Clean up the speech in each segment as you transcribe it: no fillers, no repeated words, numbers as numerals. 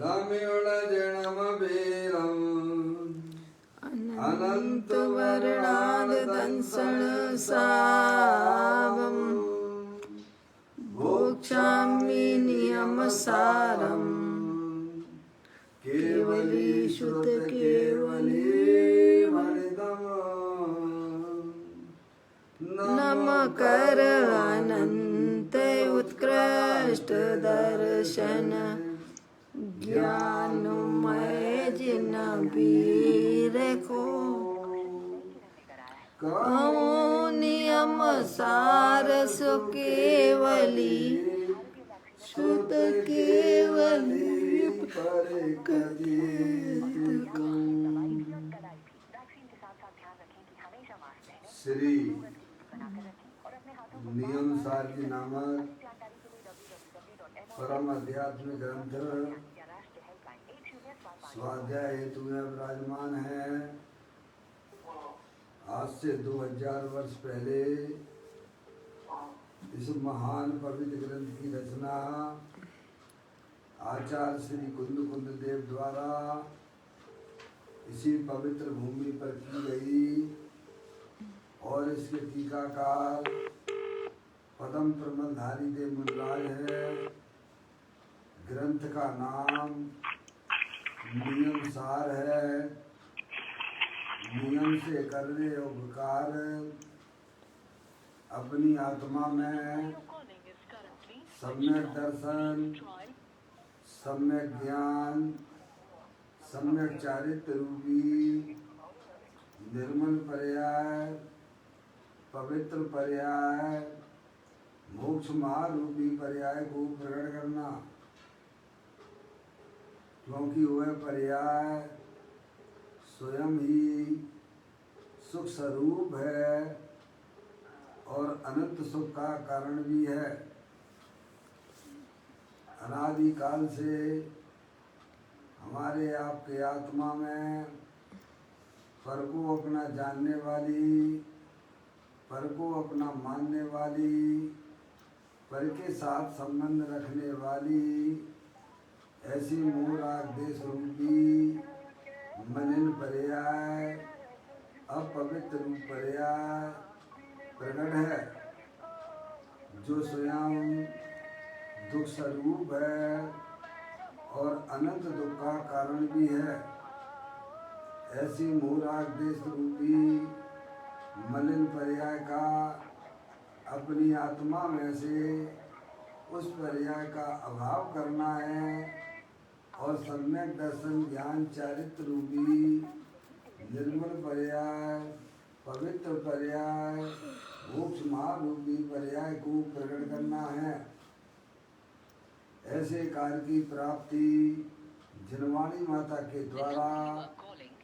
रम्योळजनमवीरम् अनन्तवर्णाददंसणसावम् भोक्ष्यामि नियमसारम् केवली श्रुत केवली वनितम् नमकर अनंत उत्कृष्ट दर्शन ज्ञानमय जिन वीर को कहूँ नियम सार सु केवली शुद्ध केवली पर कदीत श्री नियम सार जी नामक परम आध्यात्मिक ग्रंथ स्वाध्याय हेतु में विराजमान है। आज से 2000 वर्ष पहले इस महान पवित्र ग्रंथ की रचना आचार्य श्री कुंद कुंद देव द्वारा इसी पवित्र भूमि पर की गई और इसके टीकाकार पदम प्रबंधधारी देव मुनिराज है। ग्रंथ का नाम नियम सार है। नियम से करने उपकार अपनी आत्मा में सम्यक दर्शन, सम्यक ज्ञान, सम्यक चारित्र रूपी निर्मल पर्याय, पवित्र पर्याय, मोक्ष महारूपी पर्याय को प्रकट करना, क्योंकि वह पर्याय स्वयं ही सुख स्वरूप है और अनंत सुख का कारण भी है। अनादि काल से हमारे आपके आत्मा में पर को अपना जानने वाली, पर को अपना मानने वाली, पर के साथ संबंध रखने वाली ऐसी मोहराग देश रूपी मलिन पर्याय, अपवित्र रूप पर्याय प्रकट है, जो स्वयं दुख स्वरूप है और अनंत दुख का कारण भी है। ऐसी मोहराग देश रूपी मलिन पर्याय का अपनी आत्मा में से उस पर्याय का अभाव करना है और सम्यक दर्शन ज्ञान चारित्र रूपी निर्मल पर्याय, पवित्र पर्याय, मोक्ष महारूपी पर्याय को प्रकट करना है। ऐसे कार्य की प्राप्ति जिनवाणी माता के द्वारा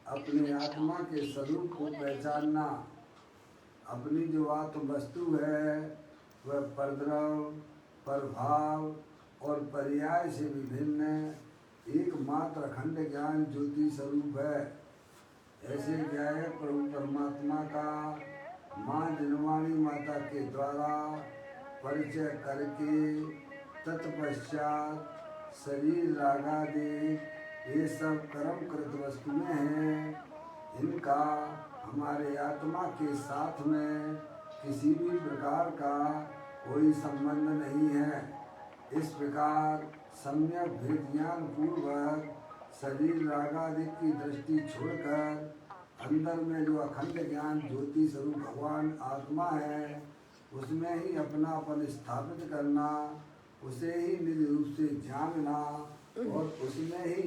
अपनी आत्मा के स्वरूप को पहचानना, अपनी जो आत्म वस्तु है वह परद्रव, प्रभाव और पर्याय से विभिन्न एकमात्र अखंड ज्ञान ज्योति स्वरूप है। ऐसे ज्ञाय प्रभु परमात्मा का माँ जिनवाणी माता के द्वारा परिचय करके तत्पश्चात शरीर रागादि ये सब कर्म कृत वस्तुएं हैं, इनका हमारे आत्मा के साथ में किसी भी प्रकार का कोई संबंध नहीं है। इस प्रकार सम्यक भेद ज्ञान पूर्वक शरीर रागादि की दृष्टि छोड़कर अंदर में जो अखंड ज्ञान ज्योति स्वरूप भगवान आत्मा है उसमें ही अपनापन स्थापित करना, उसे ही निज रूप से जानना और उसमें ही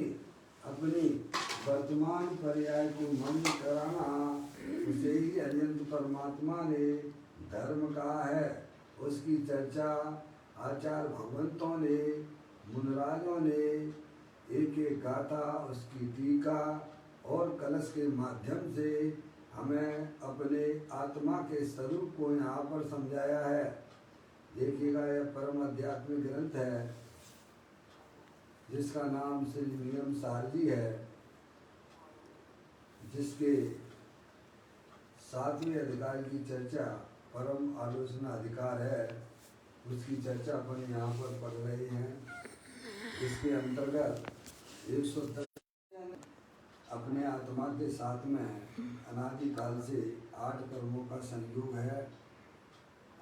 अपनी वर्तमान पर्याय को मन कराना, उसे ही अनंत परमात्मा ने धर्म कहा है। उसकी चर्चा आचार्य भगवंतों ने, मुनराजों ने एक एक गाथा, उसकी टीका और कलश के माध्यम से हमें अपने आत्मा के स्वरूप को यहाँ पर समझाया है। देखिएगा, यह परम आध्यात्मिक ग्रंथ है जिसका नाम श्री नियम सार जी है, जिसके 7वें अधिकार की चर्चा परम आलोचना अधिकार है, उसकी चर्चा अपन यहाँ पर पढ़ रहे हैं। इसके अंतर्गत 110 अपने आत्मा के साथ में अनादिकाल से 8 कर्मों का संयोग है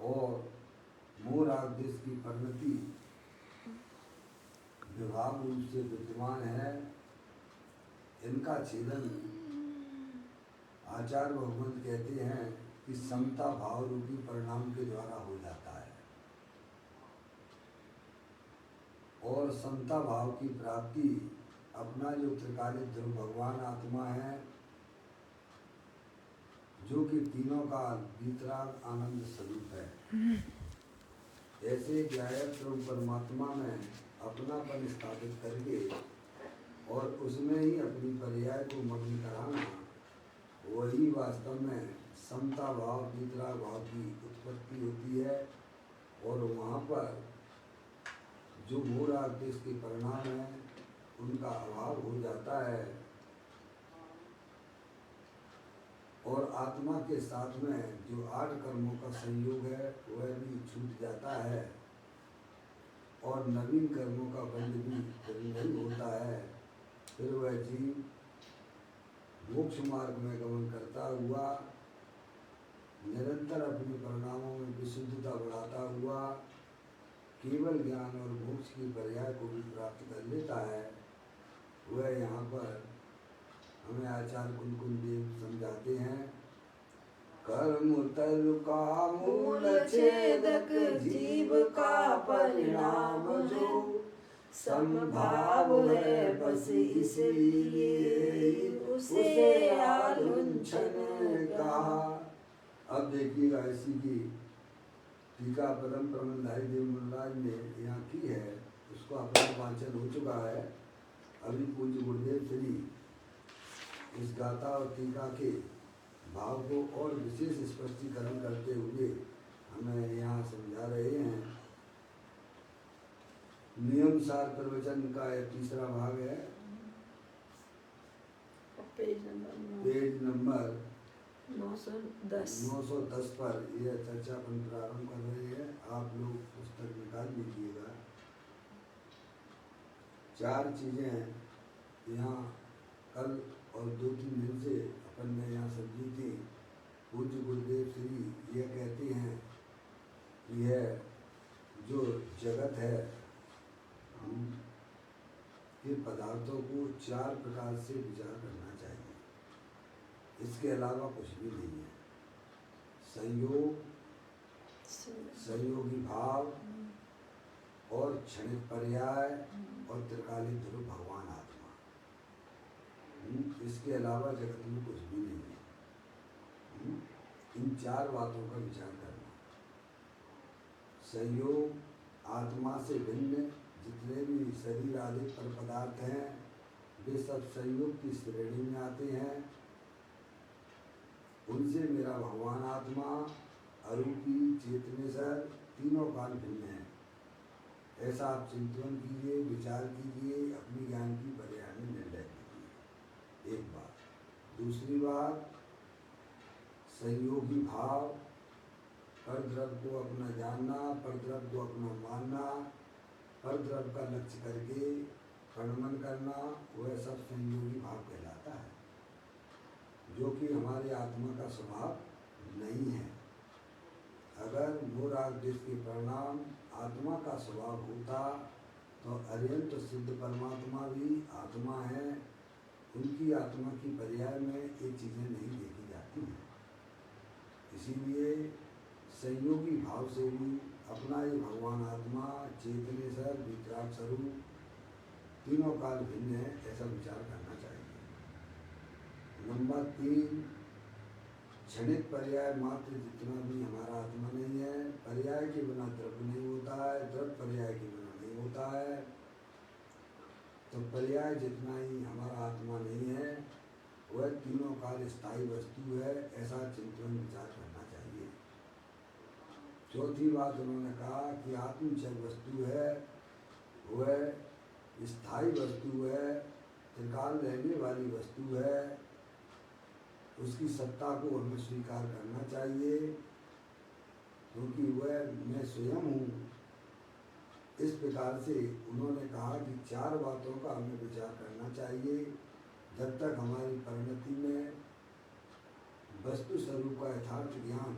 और मूल आदेश की परिणति विभाग रूप से विद्यमान है। इनका छेदन आचार्य भगवंत कहते हैं कि समता भाव रूपी परिणाम के द्वारा हो जाता है और समता भाव की प्राप्ति अपना जो त्रिकालिक ध्रुव भगवान आत्मा है जो कि तीनों का वितराग आनंद स्वरूप है, ऐसे ज्ञायत्र परमात्मा में अपनापन स्थापित करके और उसमें ही अपनी पर्याय को मग्न कराना, वही वास्तव में समता भाव वितराग भाव की उत्पत्ति होती है। और वहाँ पर जो मूल आदेश के परिणाम है उनका अभाव हो जाता है और आत्मा के साथ में जो 8 कर्मों का संयोग है वह भी छूट जाता है और नवीन कर्मों का बंध भी नहीं होता है। फिर वह जीव मोक्ष मार्ग में गमन करता हुआ निरंतर अपने परिणामों में विशुद्धता बढ़ाता हुआ केवल ज्ञान और मोक्ष की पर्याय को भी प्राप्त कर लेता है। वह यहाँ पर हमें आचार्य कुंकुम देव समझाते हैं, कर्म तल का मूल छेदक जीव का परिणाम जो संभाव है बस इसलिए उसे आलुंछन कहा। अब देखिएगा ऐसी की टीका परम प्रबंधारी देव मुनिराज ने यहाँ की है, उसको अपना वाचन हो चुका है। अभी पूज्य गुरुदेव श्री इस गाथा और टीका के भाव को और विशेष स्पष्टीकरण करते हुए हमें यहाँ समझा रहे हैं। नियम सार प्रवचन का यह तीसरा भाग है, पेज नंबर 910 पर यह चर्चा अपन प्रारंभ कर रहे हैं। आप लोग पुस्तक निकाल लीजिएगा। 4 चीज़ें यहाँ कल और 2-3 दिन से अपन ने यहाँ समझी थी। पूज्य गुरुदेव श्री ये कहते हैं कि यह जो जगत है ये पदार्थों को 4 प्रकार से विचार करना चाहिए, इसके अलावा कुछ भी नहीं है। संयोग, संयोगी भाव और क्षणिक पर्याय और त्रिकालिक ध्रुव भगवान आत्मा, इसके अलावा जगत में कुछ भी नहीं है। इन 4 बातों का विचार करना। संयोग आत्मा से भिन्न जितने भी शरीर आदि पर पदार्थ हैं वे सब संयोग की श्रेणी में आते हैं। उनसे मेरा भगवान आत्मा अरूपी चेतनेश्वर तीनों काल भिन्न है। ऐसा आप चिंतन कीजिए, विचार कीजिए, अपनी ज्ञान की पर्याय में निर्णय कीजिए। एक बात। दूसरी बात, संयोगी भाव, पर द्रव्य को अपना जानना, पर द्रव्य को अपना मानना, पर द्रव्य का लक्ष्य करके प्रणमन करना, वह सब संयोगी भाव कहलाता है, जो कि हमारे आत्मा का स्वभाव नहीं है। अगर मूढ़ादेश के परिणाम आत्मा का स्वभाव होता तो अत्यंत सिद्ध परमात्मा भी आत्मा है, उनकी आत्मा की पर्याय में ये चीज़ें नहीं देखी जाती हैं। इसीलिए संयोगी भाव से भी अपना ये भगवान आत्मा चेतनेश्वर वितराग स्वरूप तीनों काल भिन्न है, ऐसा विचार करना चाहिए। नंबर 3, क्षणिक पर्याय मात्र जितना भी हमारा आत्मा नहीं है। पर्याय के बिना द्रव्य नहीं होता है, द्रव्य पर्याय के बिना नहीं होता है। तो पर्याय जितना ही हमारा आत्मा नहीं है वह तीनों काल स्थायी वस्तु है, ऐसा चिंतन विचार करना चाहिए। चौथी बात उन्होंने कहा कि आत्म जब वस्तु है वह स्थायी वस्तु है, त्रिकाल रहने वाली वस्तु है, उसकी सत्ता को हमें स्वीकार करना चाहिए, क्योंकि वह मैं स्वयं हूँ, इस प्रकार से उन्होंने कहा कि 4 बातों का हमें विचार करना चाहिए। जब तक हमारी परिणति में वस्तु स्वरूप का यथार्थ ज्ञान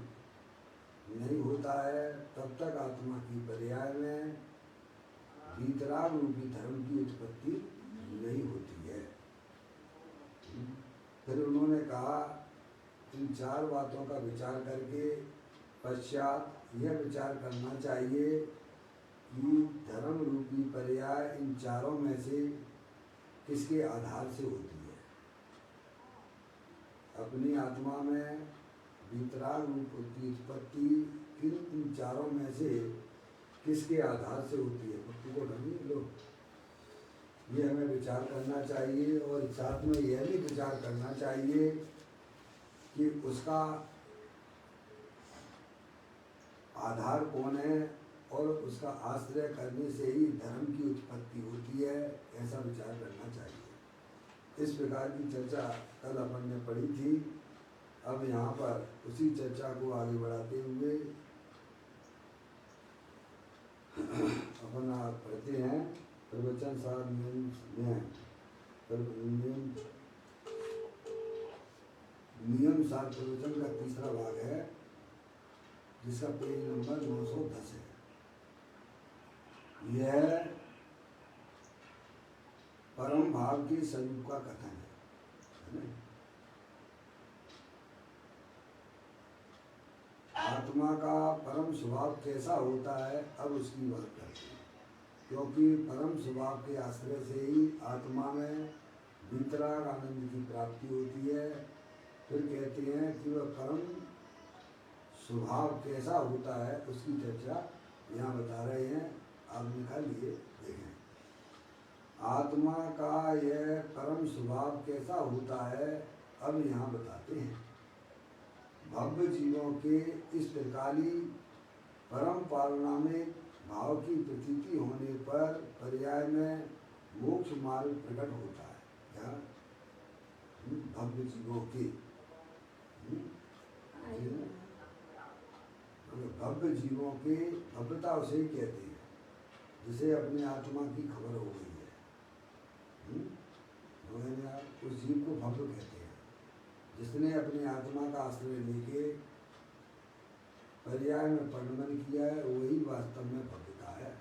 नहीं होता है, तब तक आत्मा की पर्याय में वीतराग रूपी धर्म की उत्पत्ति नहीं होती है। फिर उन्होंने कहा इन 4 बातों का विचार करके पश्चात यह विचार करना चाहिए कि धर्म रूपी पर्याय इन चारों में से किसके आधार से होती है। अपनी आत्मा में वीतराग रूप की उत्पत्ति इन चारों में से किसके आधार से होती है। भक्ति को ढंगी लो, ये हमें विचार करना चाहिए। और साथ में यह भी विचार करना चाहिए कि उसका आधार कौन है और उसका आश्रय करने से ही धर्म की उत्पत्ति होती है, ऐसा विचार करना चाहिए। इस प्रकार की चर्चा कल अपन ने पढ़ी थी। अब यहाँ पर उसी चर्चा को आगे बढ़ाते हुए अपन पढ़ते हैं प्रवचन सार नियम सार प्रवचन का तीसरा भाग है, जिसका पेज नंबर 910 है। यह परम भाव के स्वरूप का कथन है। आत्मा का परम स्वभाव कैसा होता है, अब उसकी बात करते हैं। क्योंकि परम स्वभाव के आश्रय से ही आत्मा में वीतराग आनंद की प्राप्ति होती है। फिर कहते हैं कि वह परम स्वभाव कैसा होता है, उसकी चर्चा यहाँ बता रहे हैं। आप निकाल लिए, देखें। आत्मा का यह परम स्वभाव कैसा होता है, अब यहाँ बताते हैं। भव्य जीवों के इस प्रकाली परम पारणामिक भाव की प्रतीति होने पर पर्याय में मोक्ष मार्ग प्रकट होता है। क्या भव्य जीवों के भव्य जीवों के भव्यता उसे ही कहते हैं जिसे अपने आत्मा की खबर हो गई है। उस जीव को भव्य कहते हैं जिसने अपनी आत्मा का आश्रय लेके पर्याय में परिणमन किया है, वही वास्तव में भव्यता है।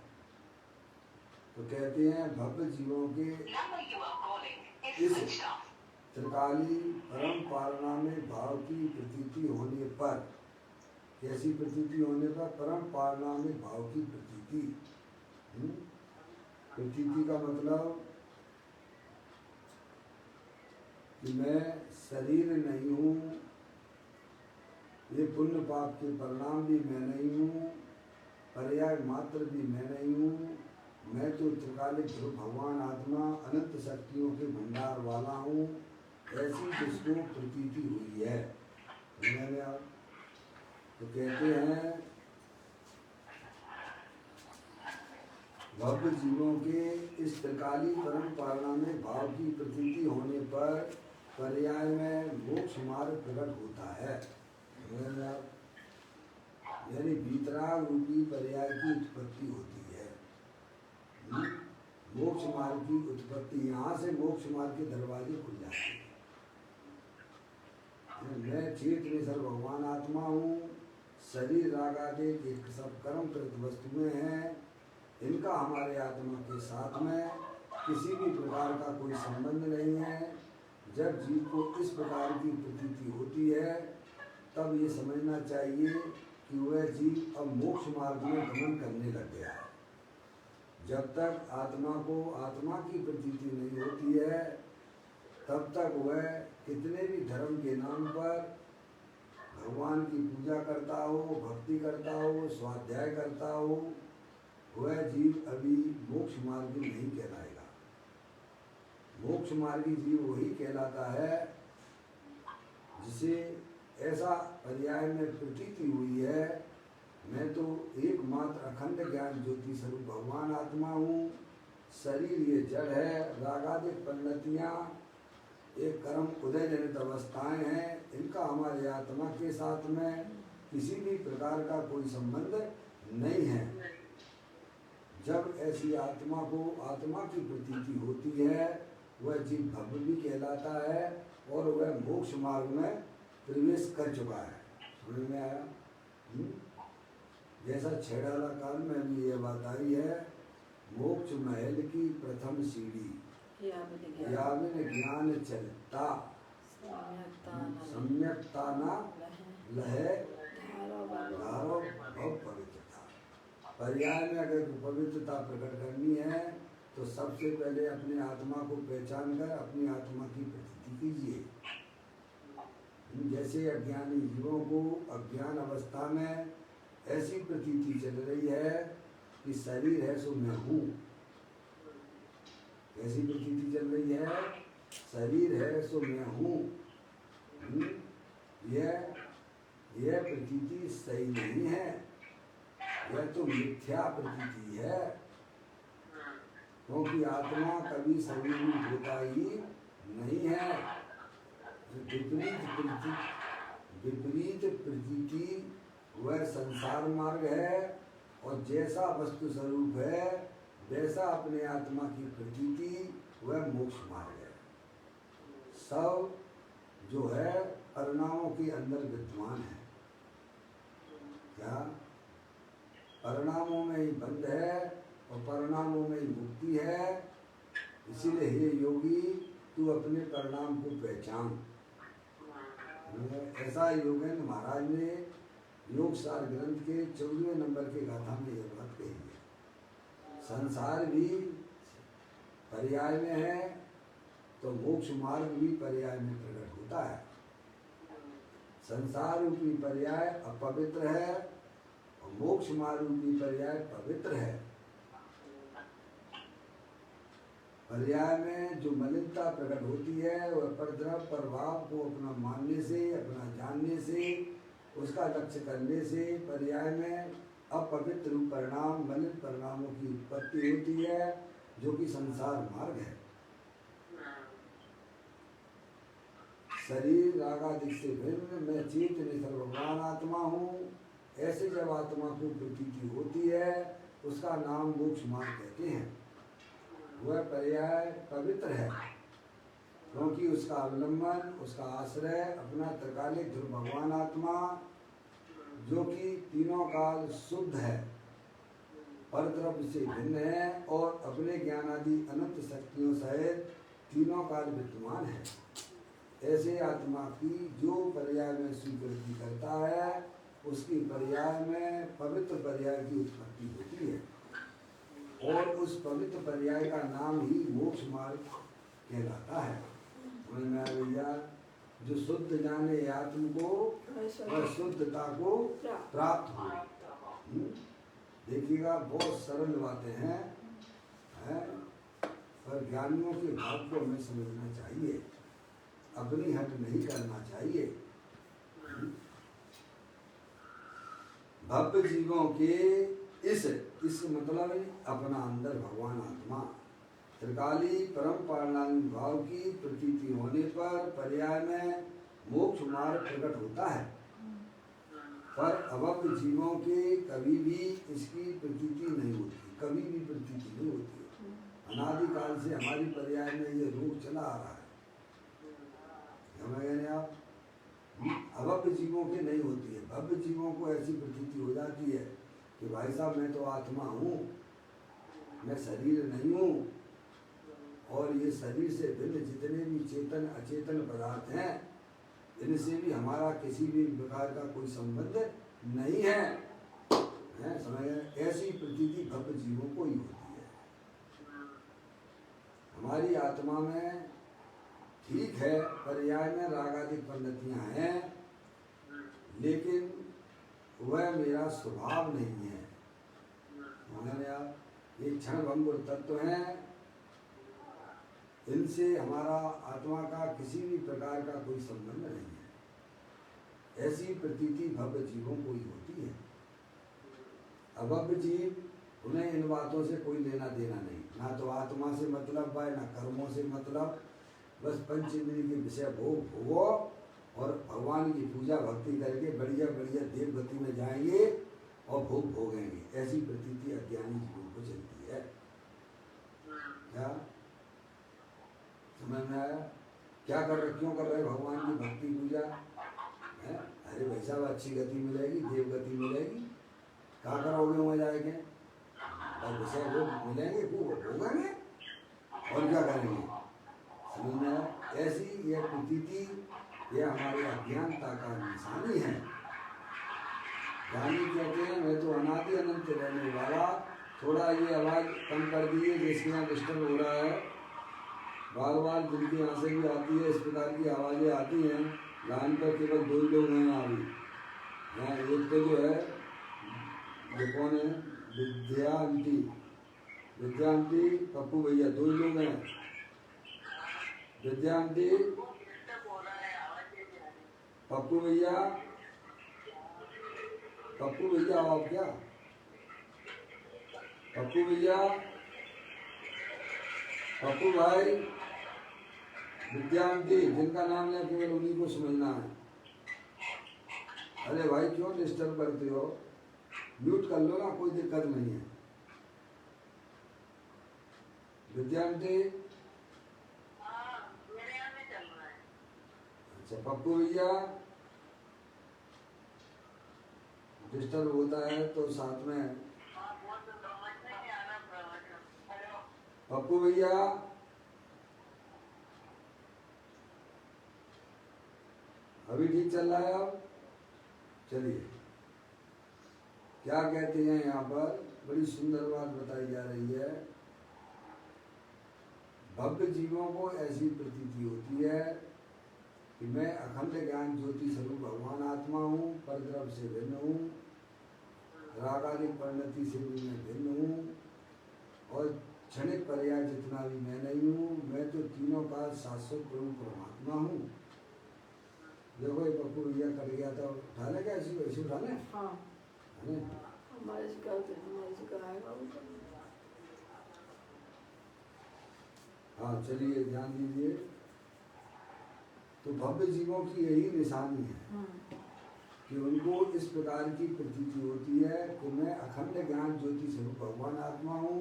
तो कहते हैं भव्य जीवों के इस त्रिकाली परम पारणामिक भाव की प्रतीति होने पर, कैसी प्रतीति होने पर, परम पारणामिक भाव की प्रतीति। प्रतीति का मतलब कि मैं शरीर नहीं हूँ, ये पुण्य पाप के परिणाम भी मैं नहीं हूँ, पर्याय मात्र भी मैं नहीं हूँ। मैं तो त्रिकालिक ध्रुव भगवान आत्मा अनंत शक्तियों के भंडार वाला हूँ, ऐसी जिसको प्रतीति हुई है। तो कहते हैं भव्य जीवों के इस त्रिकाली परम पारणामिक भाव की प्रतीति होने पर पर्याय में मोक्ष मार्ग प्रकट होता है। यानी वीतराग रूपी पर्याय की उत्पत्ति होती है। मोक्ष मार्ग की उत्पत्ति, यहाँ से मोक्ष मार्ग के दरवाजे खुल जाते हैं। मैं चेत निसर भगवान आत्मा हूँ, शरीर रागादेश एक सब कर्म कृत वस्तुएं हैं, इनका हमारे आत्मा के साथ में किसी भी प्रकार का कोई संबंध नहीं है। जब जीव को इस प्रकार की प्रतीति होती है, तब ये समझना चाहिए कि वह जीव अब मोक्ष मार्ग में गमन करने लग गया है। जब तक आत्मा को आत्मा की प्रतीति नहीं होती है, तब तक वह कितने भी धर्म के नाम पर भगवान की पूजा करता हो, भक्ति करता हो, स्वाध्याय करता हो, वह जीव अभी मोक्ष मार्गी नहीं कहलाएगा। मोक्ष मार्गी जीव वही कहलाता है जिसे ऐसा पर्याय में प्रतीति हुई है, मैं तो एकमात्र अखंड ज्ञान ज्योति स्वरूप भगवान आत्मा हूँ, शरीर ये जड़ है, रागादिक परिणतियाँ एक कर्म उदय जनित अवस्थाएं हैं, इनका हमारे आत्मा के साथ में किसी भी प्रकार का कोई संबंध नहीं है। जब ऐसी आत्मा को आत्मा की प्रतीति होती है वह जीव भव्य भी कहलाता है और वह मोक्ष मार्ग में प्रवेश कर चुका है। समझ में आया? जैसा छेड़ाला काल में भी यह बात आई है, मोक्ष महल की प्रथम सीढ़ी यामिन ज्ञान चलता सम्यकता न लहे धारो भव पवित्रता। पर्याय में अगर पवित्रता प्रकट करनी है तो सबसे पहले अपने आत्मा को पहचान कर अपनी आत्मा की प्रतीति कीजिए। जैसे अज्ञानी जीवों को अज्ञान अवस्था में ऐसी प्रतीति चल रही है कि शरीर है सो मैं हूँ। ऐसी प्रतीति चल रही है, शरीर है सो मैं हूँ। यह प्रतीति सही नहीं है, यह तो मिथ्या प्रतीति है, क्योंकि आत्मा कभी शरीर में होता ही नहीं है। विपरीत प्रतीति वह संसार मार्ग है और जैसा वस्तु स्वरूप है वैसा अपने आत्मा की प्रतीति वह मोक्ष मार्ग है। सब जो है परिणामों के अंदर विद्यमान है। क्या परिणामों में ही बंध है और परिणामों में ही मुक्ति है। इसीलिए हे योगी तू अपने परिणाम को पहचान। ऐसा योगेंद्र महाराज ने योग सार ग्रंथ के 14वें नंबर के गाथा में यह बात कही है। संसार भी पर्याय में है तो मोक्ष मार्ग भी पर्याय में प्रकट होता है। संसार रूपी पर्याय अपवित्र है और मोक्ष मार्ग रूपी पर्याय पवित्र है। पर्याय में जो मलिनता प्रकट होती है वह परद्रव्य प्रभाव को अपना मानने से, अपना जानने से, उसका लक्ष्य करने से पर्याय में अपवित्र परिणाम मलिन परिणामों की उत्पत्ति होती है, जो कि संसार मार्ग है। शरीर रागादि से भिन्न मैं चेत निसर्गवान आत्मा हूँ, ऐसे जब आत्मा को प्रतीति होती है उसका नाम मोक्ष मार्ग कहते हैं। वह पर्याय पवित्र है क्योंकि उसका अवलंबन, उसका आश्रय अपना त्रिकालिक ध्रुव भगवान आत्मा जो कि तीनों काल शुद्ध है, परद्रव्य से भिन्न है और अपने ज्ञानादि अनंत शक्तियों सहित तीनों काल विद्यमान है। ऐसे आत्मा की जो पर्याय में स्वीकृति करता है उसकी पर्याय में पवित्र पर्याय की उत्पत्ति होती है और उस पवित्र पर्याय का नाम ही मोक्ष मार्ग कहलाता है। भैया जो शुद्ध जाने आत्म को वह शुद्धता को प्राप्त हो। देखिएगा बहुत सरल बातें हैं, पर ज्ञानियों के भाव को हमें समझना चाहिए, अपनी हट नहीं करना चाहिए। भव्य जीवों के इस मतलब अपना अंदर भगवान आत्मा त्रिकाली परम पालनानी भाव की प्रतीति होने पर पर्याय में मोक्ष मार्ग प्रकट होता है, पर अभव्य जीवों के कभी भी इसकी प्रतीति नहीं होती, कभी भी प्रतीति नहीं होती। अनादिकाल से हमारी पर्याय में ये रोग चला आ रहा है। समझ गए आप? अभव्य जीवों के नहीं होती है, भव्य जीवों को ऐसी प्रतीति हो जाती है कि भाई साहब मैं तो आत्मा हूँ, मैं शरीर नहीं हूँ, और ये शरीर से भिन्न जितने भी चेतन अचेतन पदार्थ हैं इनसे भी हमारा किसी भी प्रकार का कोई संबंध नहीं है। समझ गए? ऐसी प्रतीति भव्य जीवों को ही होती है। हमारी आत्मा में ठीक है पर्याय में रागादिक पद्धतियाँ हैं, लेकिन वह मेरा स्वभाव नहीं है। आप ये क्षण भंगुर तत्व हैं, इनसे हमारा आत्मा का किसी भी प्रकार का कोई संबंध नहीं है। ऐसी प्रतीति भव्य जीवों को ही होती है। अभव्य जीव उन्हें इन बातों से कोई लेना देना नहीं, ना तो आत्मा से मतलब है ना कर्मों से मतलब, बस पंच इंद्रिय के विषय भोग भोगो और भगवान की पूजा भक्ति करके बढ़िया बढ़िया देव गति में जाएंगे और भोग भोगेंगे। ऐसी प्रतीति अज्ञानी जीवों को चलती है। क्या कर रहे, क्यों कर रहे भगवान की भक्ति पूजा है? अरे भाई साहब अच्छी गति मिलेगी, देव गति मिलेगी, क्या करोगे वहाँ जाके? और विषय लोग मिलेंगे, भोगेंगे और क्या करेंगे? समझ में आया? ऐसी यह प्रतीति, यह हमारे अज्ञानता का निशानी है। ज्ञानी कहते हैं मैं तो अनादि अनंत रहने वाला। थोड़ा ये आवाज़ कम कर दीजिए, जिसके यहाँ डिस्टर्ब हो रहा है, बार बार जिनकी यहाँ से भी आती है इस प्रकार की आवाज़ें आती हैं। लाइन पर केवल 2 ही लोग हैं अभी यहाँ। एक तो जो है ये कौन है, विद्या आंटी पप्पू भैया, 2 ही लोग हैं। विद्या आंटी, पप्पू भैया आप क्या, पप्पू भैया, पप्पू भाई, विद्या आंटी, जिनका नाम है केवल उन्हीं को समझना है। अरे भाई क्यों डिस्टर्ब करते हो, म्यूट कर लो ना, कोई दिक्कत नहीं है। विद्या आंटी, अच्छा पप्पू भैया, डिस्टर्ब होता है तो साथ में पप्पू भैया, अभी ठीक चल रहा है? अब चलिए, क्या कहते हैं यहाँ पर, बड़ी सुंदर बात बताई जा रही है। भव्य जीवों को ऐसी प्रतीति होती है कि मैं अखंड ज्ञान ज्योति स्वरूप भगवान आत्मा हूँ, परद्रव्य से भिन्न हूँ, रागादिक परिणति से भी मैं भिन्न हूँ, और क्षणिक पर्याय जितना भी मैं नहीं हूँ, मैं तो तीनों का शाश्वत प्रभु परमात्मा हूँ। देखो ये पप्पू भैया कट गया था, उठा ले क्या, ऐसी वैसे उठा ले। हाँ हाँ चलिए ध्यान दीजिए। तो भव्य जीवों की यही निशानी है कि उनको इस प्रकार की प्रतीति होती है कि मैं अखंड ज्ञान ज्योति स्वरूप भगवान आत्मा हूँ,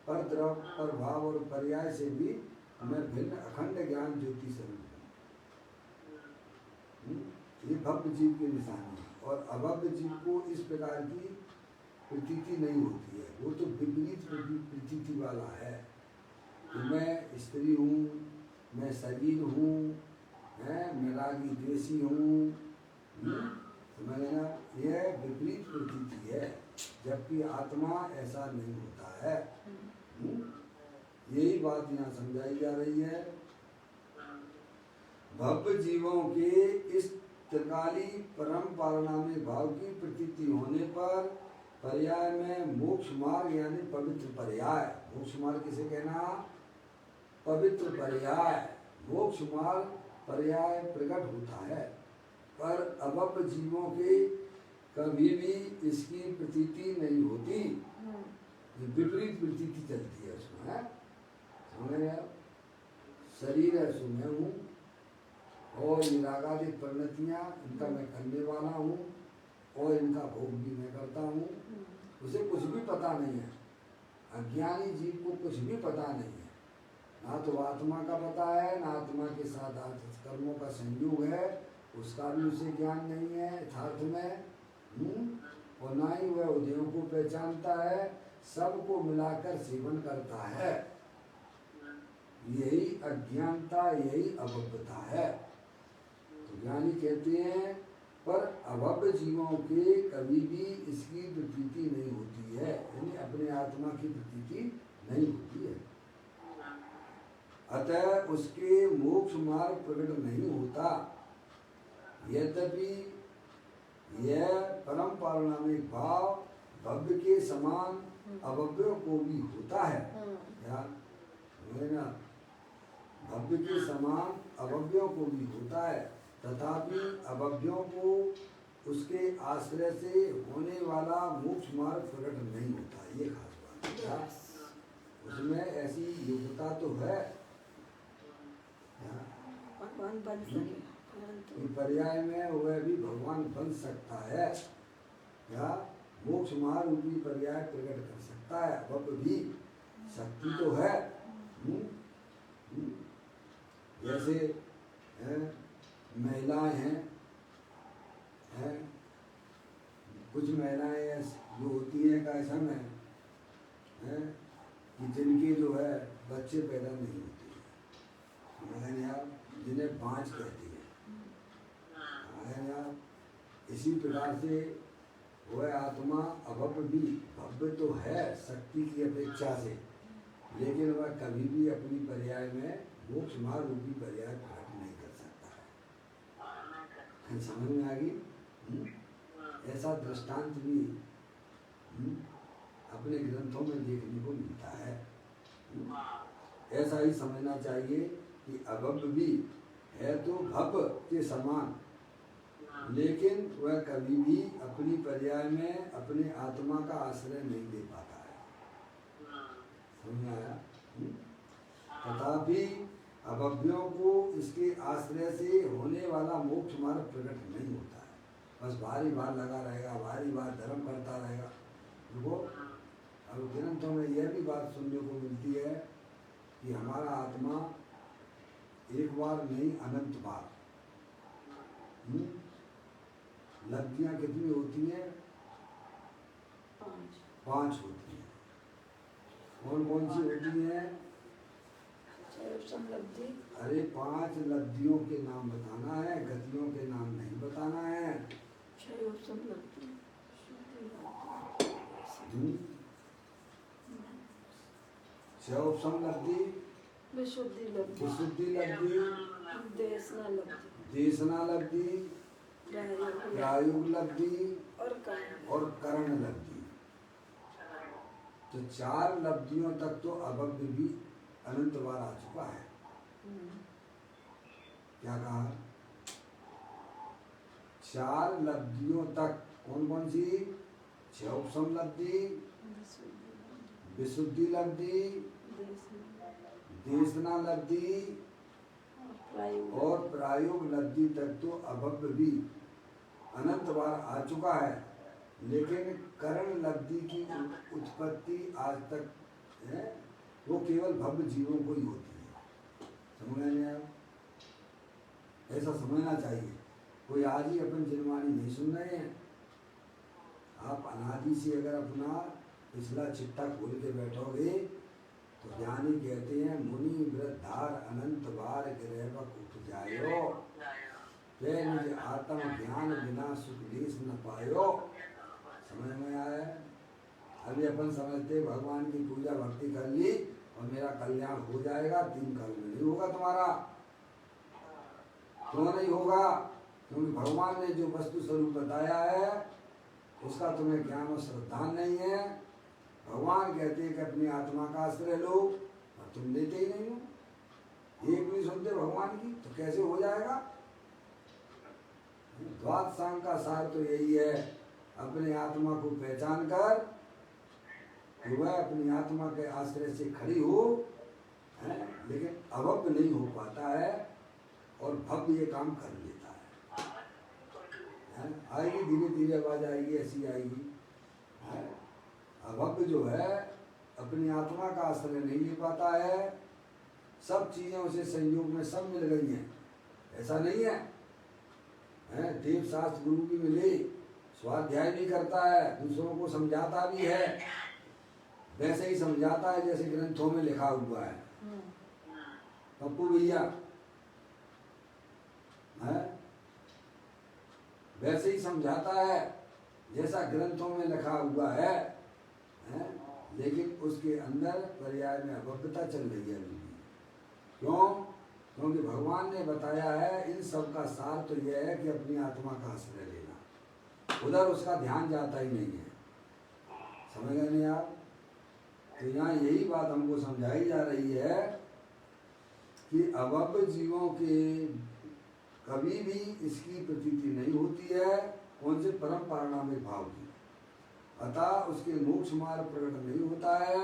पर द्रव पर भाव और पर्याय से भी मैं भिन्न अखंड ज्ञान ज्योति स्वरूप हूँ। ये भव्य जीव की निशानी है। और अभव्य जीव को इस प्रकार की प्रतीति नहीं होती है, वो तो विपरीत प्रतीति वाला है कि मैं स्त्री हूँ, मैं शरीर हूँ, मैं रागी द्वेषी हूँ, समझ ना, यह विपरीत प्रतीति है, जबकि आत्मा ऐसा नहीं होता है। यही बात यहाँ समझाई जा रही है। भव्य जीवों के इस त्रिकाली परम पारणामिक भाव की प्रतीति होने पर पर्याय में मोक्ष मार्ग यानी पवित्र पर्याय, मोक्ष मार्ग किसे कहना, पवित्र पर्याय, मोक्ष मार्ग पर्याय प्रकट होता है। पर अभव्य जीवों के कभी भी इसकी प्रतीति नहीं होती, विपरीत प्रतीति चलती है उसमें। समझ रहे आप? शरीर है सो मैं हूँ, और ये रागादिक परिणतियाँ इनका मैं करने वाला हूँ, और इनका भोग भी मैं करता हूँ। उसे कुछ भी पता नहीं है, अज्ञानी जीव को कुछ भी पता नहीं है, ना तो आत्मा का पता है, ना आत्मा के साथ कर्मों का संयोग है, उसका भी उसे ज्ञान नहीं है यथार्थ में। और ना ही वह उदयों को पहचानता है, सबको मिलाकर सेवन करता है। यही अज्ञानता, यही अभव्यता है। तो ज्ञानी कहते हैं पर अभव्य जीवों के कभी भी इसकी प्रतीति नहीं होती है, यानी अपने आत्मा की प्रतीति नहीं होती है। अतः उसके मोक्ष मार्ग प्रकट नहीं होता। यद्यपि यह परम पारणामिक भाव भव्य के समान अभव्यों को भी होता है। या ना, भव्य के समान अभव्यों को भी होता है, तथापि अभव्यों को उसके आश्रय से होने वाला मोक्ष मार्ग प्रकट नहीं होता। ये खास बात है, उसमें ऐसी योग्यता तो है कि पर्याय में वह भी भगवान बन सकता है, या मोक्ष मार्ग भी पर्याय प्रकट कर सकता है। वह भी शक्ति तो है। जैसे महिलाएं हैं, कुछ महिलाएं जो होती हैं का ऐसा में कि जिनके जो है बच्चे पैदा नहीं होते हैं, यार जिन्हें बाँझ कहती है यार। इसी प्रकार से वह आत्मा अभव्य भी भव्य तो है शक्ति की अपेक्षा से, लेकिन वह कभी भी अपनी पर्याय में मोक्ष मार्ग रूपी पर्याय प्रकट नहीं कर सकता है। समझ में आ गई? ऐसा दृष्टांत भी अपने ग्रंथों में देखने को मिलता है। ऐसा ही समझना चाहिए कि अभव्य भी है तो भव्य के समान, लेकिन वह कभी भी अपनी पर्याय में अपने आत्मा का आश्रय नहीं ले पाता है। समझ में आया? तथापि अभव्यों को इसके आश्रय से होने वाला मोक्ष मार्ग प्रकट नहीं होता है। बस भारी भार लगा रहेगा, भारी भार धर्म करता रहेगा। देखो अब ग्रंथों में यह भी बात सुनने को मिलती है कि हमारा आत्मा एक बार नहीं अनंत बार, लब्धियां कितनी होती हैं? 5 होती हैं। कौन कौन सी होती हैं? अरे 5 लब्धियों के नाम बताना है, गतियों के नाम नहीं बताना है। क्षयोपम लब्धि, विशुद्धि लब्धि, देशना लब्धि, प्रायोग लब्धि और करण लब्धि। तो 4 लब्धियों तक तो अभव्य भी अनंत बार आ चुका है। क्या कहा? 4 लब्धियों तक कौन कौन सी? क्षयोपम लब्धि, विशुद्धि लब्धि, देशना लब्धि और प्रायोग लब्धि तक तो अभव्य भी अनंत बार आ चुका है, लेकिन करण लब्धि की उत्पत्ति आज तक है वो केवल भव्य जीवों को ही होती है। समझ में आया? ऐसा समझना चाहिए। कोई आज ही अपन जिनवाणी नहीं सुन रहे हैं। आप अनादि से अगर अपना पिछला चिट्ठा खोल के बैठोगे तो ज्ञानी कहते हैं मुनि वृद्धार अनंत बार गिरहबक उपजायो, वे निज आत्म ज्ञान बिना सुख लेस न पायो। समझ में आया? अभी अपन समझते भगवान की पूजा भक्ति कर ली और मेरा कल्याण हो जाएगा, 3 काल में नहीं होगा तुम्हारा। क्यों नहीं होगा? क्योंकि भगवान ने जो वस्तु स्वरूप बताया है उसका तुम्हें ज्ञान और श्रद्धा नहीं है। भगवान कहते हैं कि अपनी आत्मा का आश्रय लो और तुम लेते ही नहीं हो। एक भी सुनते भगवान की तो कैसे हो जाएगा? द्वाद सांग का सार तो यही है, अपने आत्मा को पहचान कर कि वह अपनी आत्मा के आश्रय से खड़ी हो, लेकिन अभव्य नहीं हो पाता है और भव्य ये काम कर लेता है। आएगी धीरे धीरे आवाज आएगी, ऐसी आएगी। अभव्य जो है अपनी आत्मा का आश्रय नहीं ले पाता है। सब चीजें उसे संयोग में सब मिल गई हैं, ऐसा नहीं है। देव शास्त्र गुरु भी मिले, स्वाध्याय भी करता है, दूसरों को समझाता भी है, वैसे ही समझाता है जैसे ग्रंथों में लिखा हुआ है। पप्पू भैया वैसे ही समझाता है जैसा ग्रंथों में लिखा हुआ है, लेकिन उसके अंदर पर्याय में अभव्यता चल रही है। क्यों? क्योंकि भगवान ने बताया है इन सब का सार तो यह है कि अपनी आत्मा का आश्रय लेना, उधर उसका ध्यान जाता ही नहीं है। समझ गए नहीं आप? तो यहाँ यही बात हमको समझाई जा रही है कि अभव्य जीवों के कभी भी इसकी प्रतीति नहीं होती है। कौन से? परम पारणामिक भाव की। अतः उसके मोक्ष मार्ग प्रकट नहीं होता है।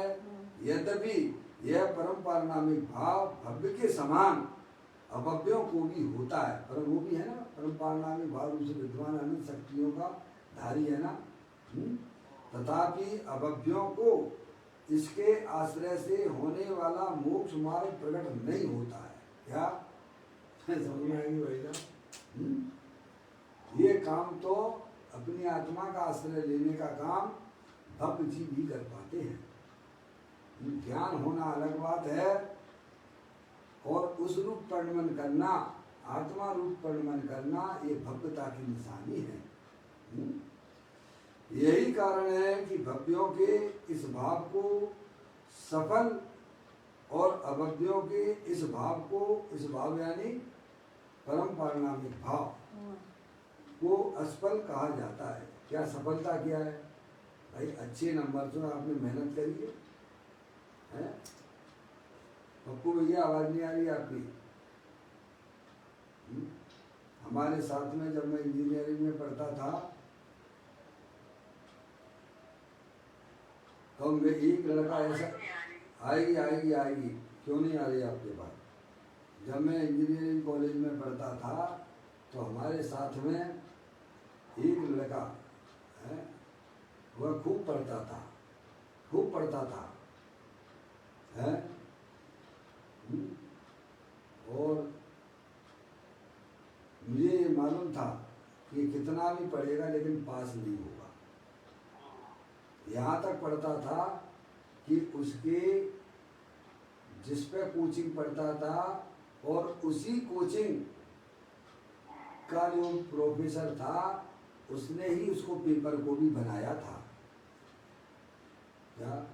यद्यपि यह परम पारणामिक भाव भव्य के समान अभव्यों को भी होता है, पर वो भी है ना परम पारणामिक भाव रूप से विद्वान अनंत शक्तियों का धारी है ना। तथापि अभव्यों को इसके आश्रय से होने वाला मोक्ष मार्ग प्रकट नहीं होता है। क्या? समझ में आएगी भाई साहब? ये काम तो अपनी आत्मा का आश्रय लेने का काम भक्त जी भी कर पाते हैं। ज्ञान होना अलग बात है, और उस रूप परिणमन करना, आत्मा रूप परिणमन करना, ये भव्यता की निशानी है। यही कारण है कि भव्यों के इस भाव को सफल और अभव्यों के इस भाव को, इस भाव यानी परम पारिणामिक भाव को असफल कहा जाता है। क्या सफलता क्या है भाई? अच्छे नंबर से आपने मेहनत करी है। पप्पू भैया आवाज नहीं आ रही आपकी? हमारे साथ में जब मैं इंजीनियरिंग में पढ़ता था तो मैं एक लड़का ऐसा, आएगी आएगी आएगी, क्यों नहीं आ रही आपके पास? जब मैं इंजीनियरिंग कॉलेज में पढ़ता था तो हमारे साथ में एक लड़का है, वह खूब पढ़ता था, खूब पढ़ता था है, और मुझे ये मालूम था कि कितना भी पढ़ेगा लेकिन पास नहीं होगा। यहाँ तक पढ़ता था कि उसके जिस पे कोचिंग पढ़ता था और उसी कोचिंग का जो प्रोफेसर था उसने ही उसको पेपर को भी बनाया था। क्या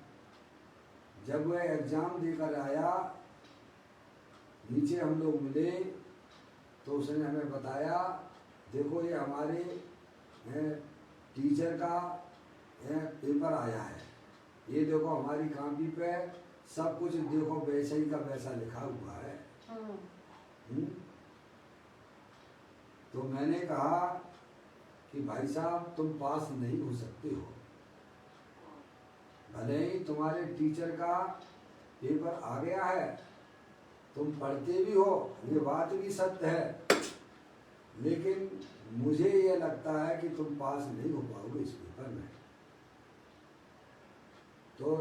जब वह एग्जाम देकर आया, नीचे हम लोग मिले तो उसने हमें बताया, देखो ये हमारे टीचर का पेपर आया है, ये देखो हमारी कॉपी पे सब कुछ देखो वैसे ही का वैसा लिखा हुआ है। तो मैंने कहा कि भाई साहब तुम पास नहीं हो सकते हो, भले ही तुम्हारे टीचर का पेपर आ गया है, तुम पढ़ते भी हो, ये बात भी सत्य है, लेकिन मुझे ये लगता है कि तुम पास नहीं हो पाओगे इस पेपर में। तो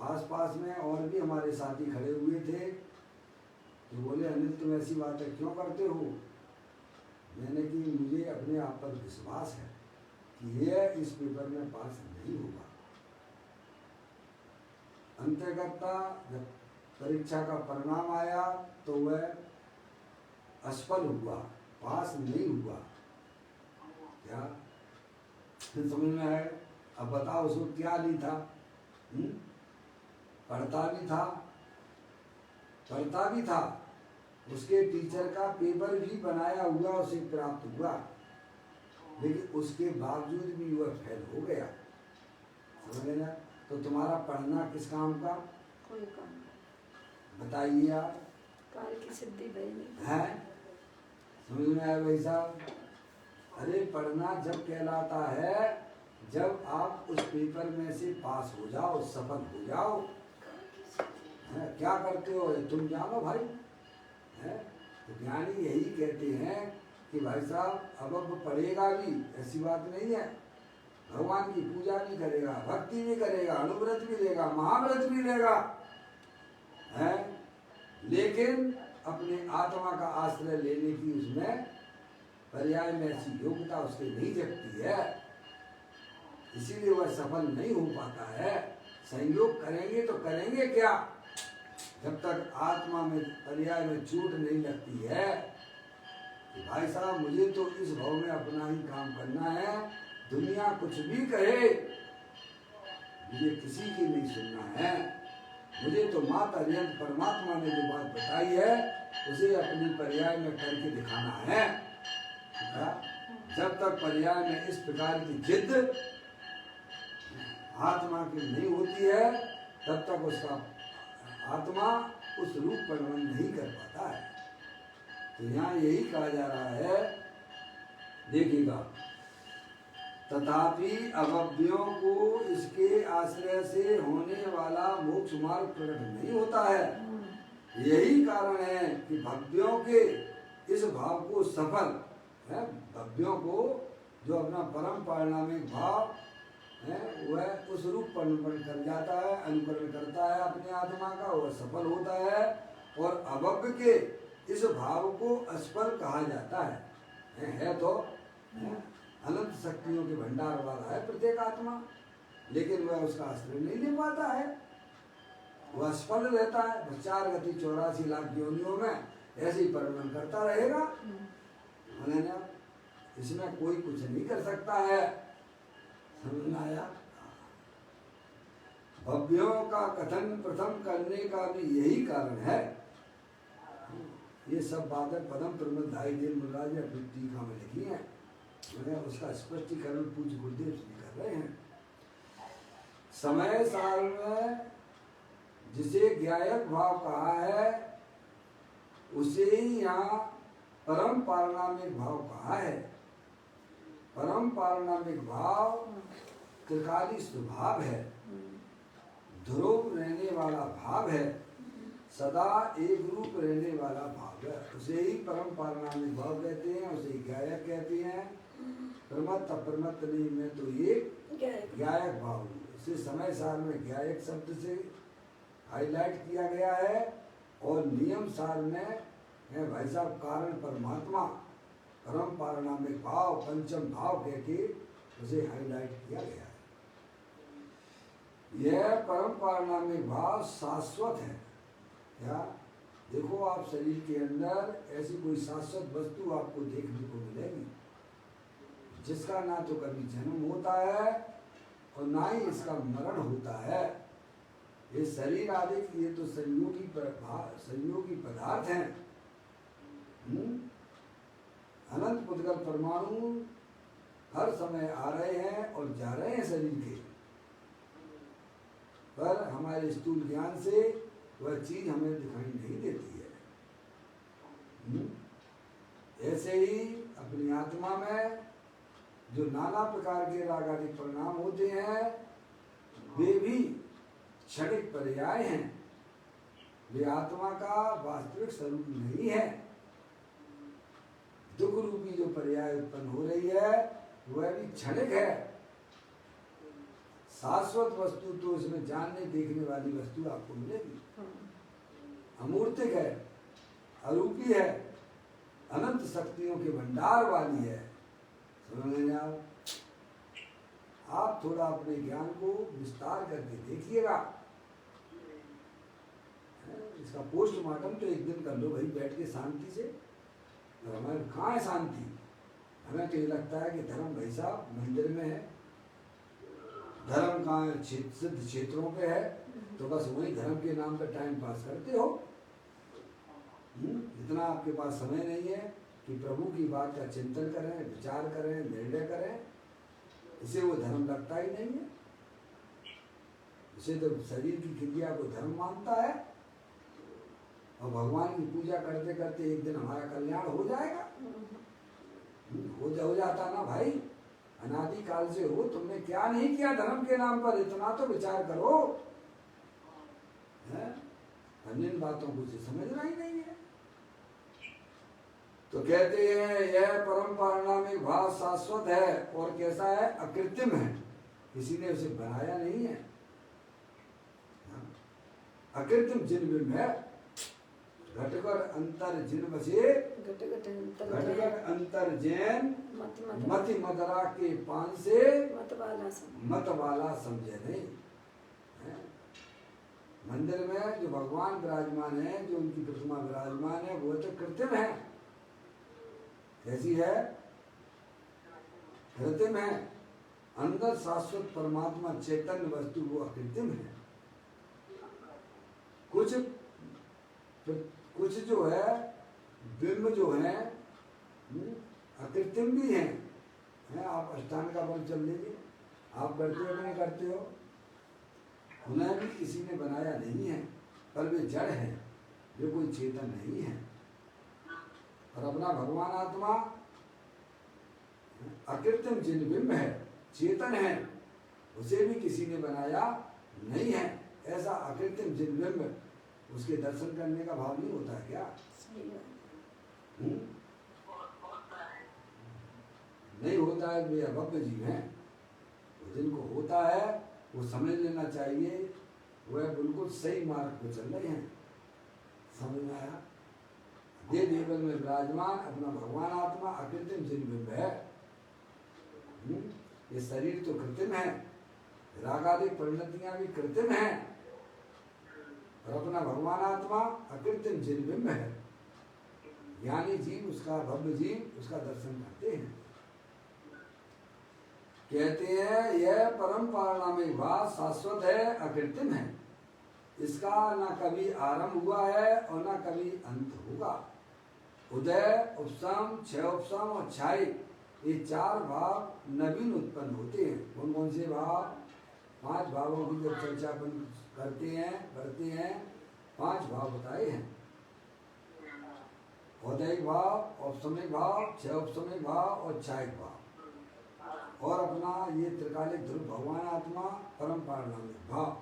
आसपास में और भी हमारे साथी खड़े हुए थे, तो बोले अनिल तुम ऐसी बातें क्यों करते हो? मैंने कि मुझे अपने आप पर विश्वास है कि ये इस पेपर में पास नहीं होगा। अंतर्गता जब परीक्षा का परिणाम आया तो वह असफल हुआ, पास नहीं हुआ। क्या समझ में आए? अब बताओ उसको क्या नहीं था? पढ़ता भी था, उसके टीचर का पेपर भी बनाया हुआ उसे प्राप्त हुआ, लेकिन उसके बावजूद भी वह फेल हो गया। समझ ना? तो तुम्हारा पढ़ना किस काम का? कोई काम नहीं। बताइए आप। कार्य की सिद्धि नहीं है? समझ में आया भाई साहब? अरे पढ़ना जब कहलाता है जब आप उस पेपर में से पास हो जाओ, सफल हो जाओ। है? क्या करते हो तुम जानो भाई? है? तो ज्ञानी यही कहते हैं कि भाई साहब अब पढ़ेगा भी, ऐसी बात नहीं है, भगवान की पूजा भी करेगा, भक्ति भी करेगा, अनुव्रत भी लेगा, महाव्रत भी लेगा, है, लेकिन अपने आत्मा का आश्रय लेने की उसमें पर्याय में ऐसी योग्यता उसके नहीं जगती है, इसीलिए वह सफल नहीं हो पाता है। संयोग करेंगे तो करेंगे क्या, जब तक आत्मा में पर्याय में चोट नहीं लगती है कि भाई साहब मुझे तो इस भाव में अपना ही काम करना है, दुनिया कुछ भी कहे मुझे किसी की नहीं सुनना है, मुझे तो माता पर्यंत परमात्मा ने जो बात बताई है उसे अपनी पर्याय में करके दिखाना है। जब तक पर्याय में इस प्रकार की जिद आत्मा की नहीं होती है तब तक उसका आत्मा उस रूप परिणमन नहीं कर पाता है। तो यहाँ यही कहा जा रहा है, देखिएगा, तथापि अभव्यों को इसके आश्रय से होने वाला मोक्ष मार्ग प्रकट नहीं होता है। यही कारण है कि भव्यों के इस भाव को सफल है, भव्यों को जो अपना परम पारिणामिक भाव है वह उस रूप परिणमन कर जाता है, अनुकरण करता है अपने आत्मा का, वह सफल होता है। और अभव्य के इस भाव को अस्पर कहा जाता है तो है, अनंत शक्तियों के भंडार वाला है प्रत्येक आत्मा, लेकिन वह उसका आश्रय नहीं ले पाता है, वह असफल रहता है। 4 गति 84 लाख योनियों में ऐसे ही परिणन करता रहेगा। उन्होंने इसमें कोई कुछ नहीं कर सकता है। समझ में आया? भव्यों का कथन प्रथम करने का भी यही कारण है। ये सब बातें पदम प्रमद ढाई दिन मुराज अपनी टीका में लिखी हैं। उसका स्पष्टीकरण पूज्य गुरुदेव जी कर रहे हैं। समय साल में जिसे ज्ञायक भाव कहा है उसे ही यहाँ परम पारणामिक भाव कहा है। परम पारणामिक भाव त्रिकाली स्वभाव है, ध्रुव रहने वाला भाव है, सदा एक रूप रहने वाला भाव है। उसे ही परम पारणामिक भाव कहते हैं, उसे ज्ञायक कहते हैं। प्रमत्त अप्रमत्त नहीं, मैं तो एक ज्ञायक भाव हूँ। इसे समय सार में ज्ञायक शब्द से हाईलाइट किया गया है और नियम सार में है भाई साहब कारण परमात्मा परम पारणामिक भाव पंचम भाव कहके उसे हाईलाइट किया गया है। यह परम पारणामिक भाव शाश्वत है। क्या देखो, आप शरीर के अंदर ऐसी कोई शाश्वत वस्तु आपको देखने को मिलेगी जिसका ना तो कभी जन्म होता है और ना ही इसका मरण होता है। ये शरीर आदि ये तो संयोगी पदार्थ हैं। अनंत पुद्गल परमाणु हर समय आ रहे हैं और जा रहे हैं शरीर के, पर हमारे स्थूल ज्ञान से वह चीज हमें दिखाई नहीं देती है। ऐसे ही अपनी आत्मा में जो नाना प्रकार के राग आदि परिणाम होते हैं वे भी क्षणिक पर्याय हैं, वे आत्मा का वास्तविक स्वरूप नहीं है। दुख रूपी जो पर्याय उत्पन्न हो रही है वह भी क्षणिक है। शाश्वत वस्तु तो इसमें जानने देखने वाली वस्तु आपको मिलेगी, अमूर्तिक है, अरूपी है, अनंत शक्तियों के भंडार वाली है। समझ रहे आप थोड़ा अपने ज्ञान को विस्तार करके देखिएगा। इसका पोस्टमार्टम तो एक दिन कर लो भाई बैठ के शांति से। और हमारे कहाँ है शांति? हमें तो ये लगता है कि धर्म भाई साहब मंदिर में है, धर्म कहाँ है? सिद्ध क्षेत्रों पे है, तो बस वही धर्म के नाम पर टाइम पास करते हो। इतना आपके पास समय नहीं है कि प्रभु की बात का चिंतन करें, विचार करें, निर्णय करें। इसे वो धर्म लगता ही नहीं है। इसे तो शरीर की क्रिया को धर्म मानता है और भगवान की पूजा करते करते एक दिन हमारा कल्याण हो जाएगा। हो जाता ना भाई, अनादि काल से हो, तुमने क्या नहीं किया धर्म के नाम पर, इतना तो विचार करो। अन्य बातों को समझना ही नहीं है। तो कहते हैं यह परम पारणामिक भाव शाश्वत है और कैसा है? अकृत्रिम है, किसी ने उसे बनाया नहीं है। अकृत्रिम जिन है, घटकर अंतर जिन बसे, घटकर अंतर जैन मति मदरा के पान से मत वाला समझे नहीं। मंदिर में जो भगवान विराजमान है, जो उनकी प्रतिमा विराजमान है, वो तो कृत्रिम है। कैसी है? कृत्रिम है। अंदर शाश्वत परमात्मा चैतन्य वस्तु वो अकृत्रिम है। कुछ जो है बिंब जो है अकृत्रिम भी है। आप अष्टांग का बल चल लीजिए, आप करते हो नहीं करते हो, उन्हें भी किसी ने बनाया नहीं है, पर वे जड़ है, वे कोई चेतन नहीं है। और अपना भगवान आत्मा अकृत्रिम जिन बिंब है, चेतन है, उसे भी किसी ने बनाया नहीं है। ऐसा अकृत्रिम जिन बिंब उसके दर्शन करने का भाव नहीं होता है क्या? नहीं होता है, वे अभव्य जीव हैं। जिनको होता है वो समझ लेना चाहिए, वह बिल्कुल सही मार्ग पर चल रहे हैं। समझ में आया? ये लेवल में विराजमान अपना भगवान आत्मा अकृत्रिम जिनबिंब है। ये शरीर तो कृत्रिम है, रागादि परिणतियां भी कृत्रिम है, और अपना भगवान आत्मा अकृत्रिम जिनबिंब है। ज्ञानी जीव उसका, भव्य जीव उसका दर्शन करते हैं। कहते हैं यह परम पारणामिक भाव शाश्वत है, अकृत्रिम है। इसका ना कभी आरंभ हुआ है और ना कभी अंत होगा। उदय, उपशम, क्षय उपशम और क्षय, ये चार भाव नवीन उत्पन्न होते हैं। कौन कौन से भाव? 5 भावों की जब चर्चा अपन करते हैं 5 भाव बताए हैं। उदयिक भाव, औपशमिक भाव, क्षय उपशमिक भाव और क्षयिक भाव। और अपना ये त्रिकालिक ध्रुव भगवान आत्मा परम पारणामिक भाव।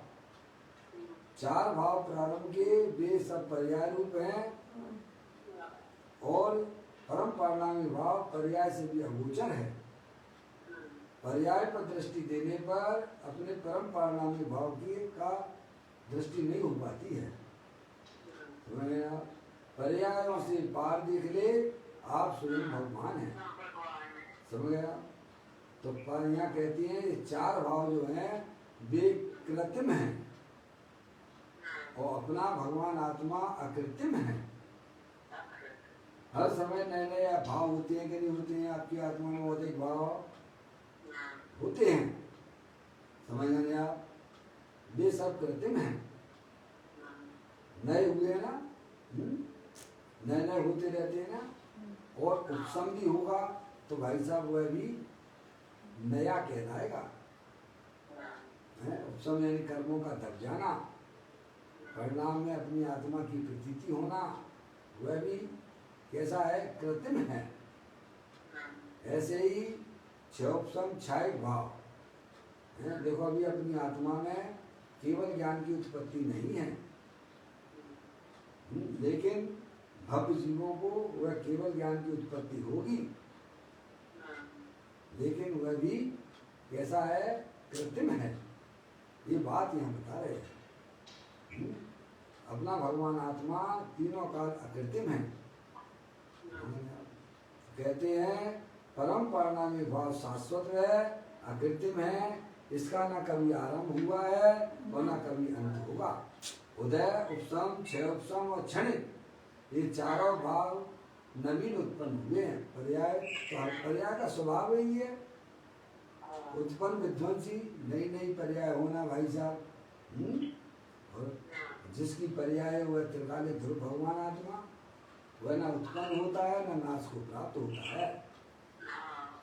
4 भाव प्रारंभ के वे सब पर्याय रूप हैं, और परम पारणामिक भाव पर्याय से भी अगोचर है। पर्याय पर दृष्टि देने पर अपने परम पारणामिक भाव की का दृष्टि नहीं हो पाती है। पर्यायों से पार देख ले, आप स्वयं भगवान हैं। समझ गया? तो पर यहाँ कहती है ये 4 भाव जो हैं वे कृत्रिम हैं, और अपना भगवान आत्मा अकृत्रिम है। हर समय नए नए भाव होते हैं कि नहीं होते हैं? आपकी आत्मा में अधिक भाव होते हैं, समझ गए आप? वे सब कृत्रिम हैं, नए हुए हैं ना, नए नए होते रहते हैं ना। और उपशम भी होगा तो भाई साहब वह भी नया कहलाएगा। उपशम यानी कर्मों का दब जाना, परिणाम में अपनी आत्मा की प्रतीति होना, वह भी कैसा है? कृत्रिम है। ऐसे ही क्षयोपशम क्षयिक भाव है। देखो अभी अपनी आत्मा में केवल ज्ञान की उत्पत्ति नहीं है, लेकिन भव्य जीवों को वह केवल ज्ञान की उत्पत्ति होगी, लेकिन वह भी कैसा है? कृत्रिम है। ये बात यहाँ बता रहे हैं। अपना भगवान आत्मा तीनों काल अकृत्रिम है। कहते हैं परम पारणामिक भाव शाश्वत है, अकृत्रिम है। इसका ना कभी आरंभ हुआ है और ना कभी अंत होगा। उदय, उपशम, क्षय उपशम और क्षणिक, ये चारों भाव नवीन उत्पन्न हुए हैं। पर्याय का स्वभाव यही है, उत्पन्न विध्वंसी, नई नई पर्याय होना भाई साहब। और जिसकी पर्याय वह त्रिकालिक ध्रुव भगवान आत्मा, वह ना उत्पन्न होता है ना नाश को प्राप्त होता है।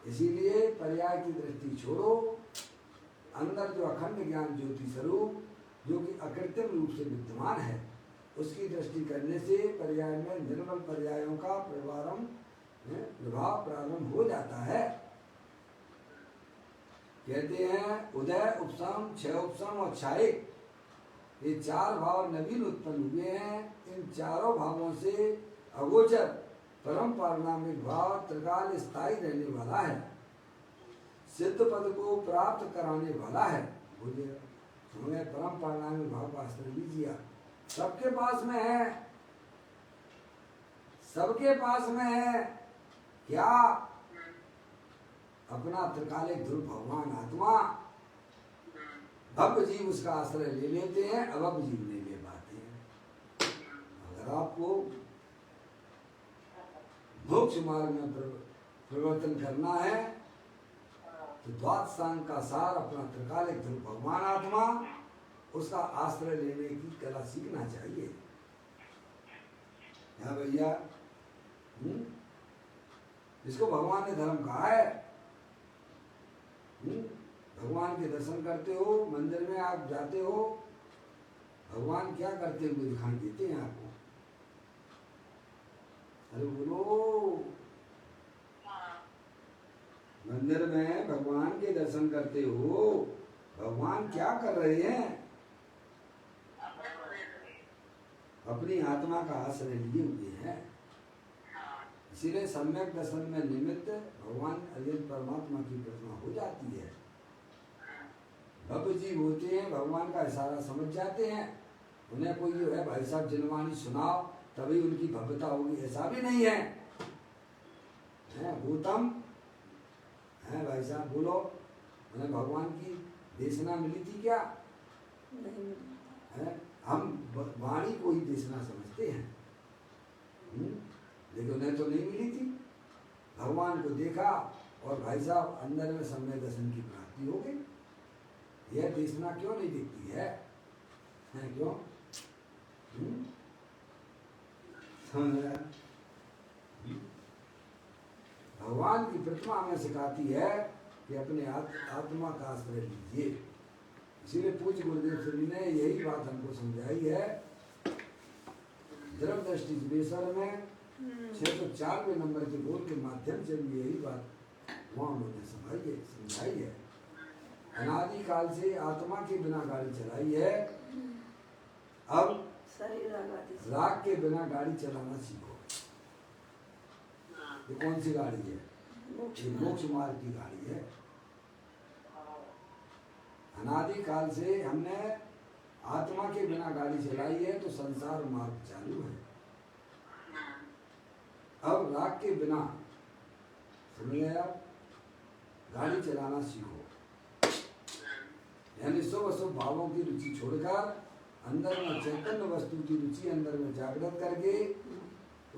इसीलिए पर्याय की दृष्टि छोड़ो, अंदर जो अखंड ज्ञान ज्योति स्वरूप जो कि अकृत्रिम रूप से विद्यमान है, उसकी दृष्टि करने से पर्याय में निर्मल पर्यायों का प्रभाव प्रारंभ हो जाता है। कहते हैं उदय, उपशम, क्षय उपशम और क्षयिक, ये 4 भाव नवीन उत्पन्न हुए हैं। इन चारों भावों से अगोचर परम पारणामिक भाव त्रिकाल स्थायी रहने वाला है, सिद्ध पद को प्राप्त कराने वाला है। बोलिए, हमें परम पारणामिक भाव का आश्रय लीजिए। सबके पास में है, सबके पास में है क्या? अपना त्रिकालिक ध्रुव भगवान आत्मा। भव्य जीव उसका आश्रय ले लेते हैं, अभव्य जीव नहीं ले पाते हैं। अगर आपको मोक्ष मार्ग में परिवर्तन करना है तो द्वादशांग का सार अपना त्रिकालिक ध्रुव भगवान आत्मा, उसका आश्रय लेने की कला सीखना चाहिए। क्या भैया? इसको भगवान ने धर्म कहा है। भगवान के दर्शन करते हो, मंदिर में आप जाते हो, भगवान क्या करते हुए दिखाई देते हैं आपको? अरे बोलो, मंदिर में भगवान के दर्शन करते हो, भगवान क्या कर रहे हैं? अपनी आत्मा का आश्रय लिए हुए हैं। इसीलिए सम्यक दर्शन में निमित्त भगवान अद्वैत परमात्मा की प्रतिमा हो जाती है। भव्य जीव होते हैं, भगवान का इशारा समझ जाते हैं। उन्हें कोई जो है भाई साहब जिनवाणी सुनाओ तभी उनकी भव्यता होगी, ऐसा भी नहीं है। गौतम है भाई साहब, बोलो, उन्हें भगवान की देशना मिली थी क्या? नहीं मिली। है, हम वाणी को ही देशना समझते हैं, लेकिन उन्हें तो नहीं मिली थी। भगवान को देखा और भाई साहब अंदर में सम्यक दर्शन की प्राप्ति हो गई। यह देशना क्यों नहीं दिखती है? क्यों? समझ रहे? भगवान की प्रतिमा हमें सिखाती है कि अपने आत्मा का आश्रय लीजिए। इसीलिए पूज्य गुरुदेव श्री ने यही बात हमको समझाई है। धर्म दृष्टि जीवेश्वर में 694 नंबर के बोल के माध्यम से भी यही बात वहाँ उन्होंने समझाई है। अनादि काल से आत्मा के बिना गाड़ी चलाई है, अब राग के बिना गाड़ी चलाना सीखो। ये कौन सी गाड़ी है? ये मोक्ष मार्ग की गाड़ी है। अनादि काल से हमने आत्मा के बिना गाड़ी चलाई है तो संसार मार्ग चालू है। अब राग के बिना, समझे आप, गाड़ी चलाना सीखो। यानी शुभ अशुभ भावों की रुचि छोड़कर अंदर में चैतन्य वस्तु की रुचि अंदर में जागृत करके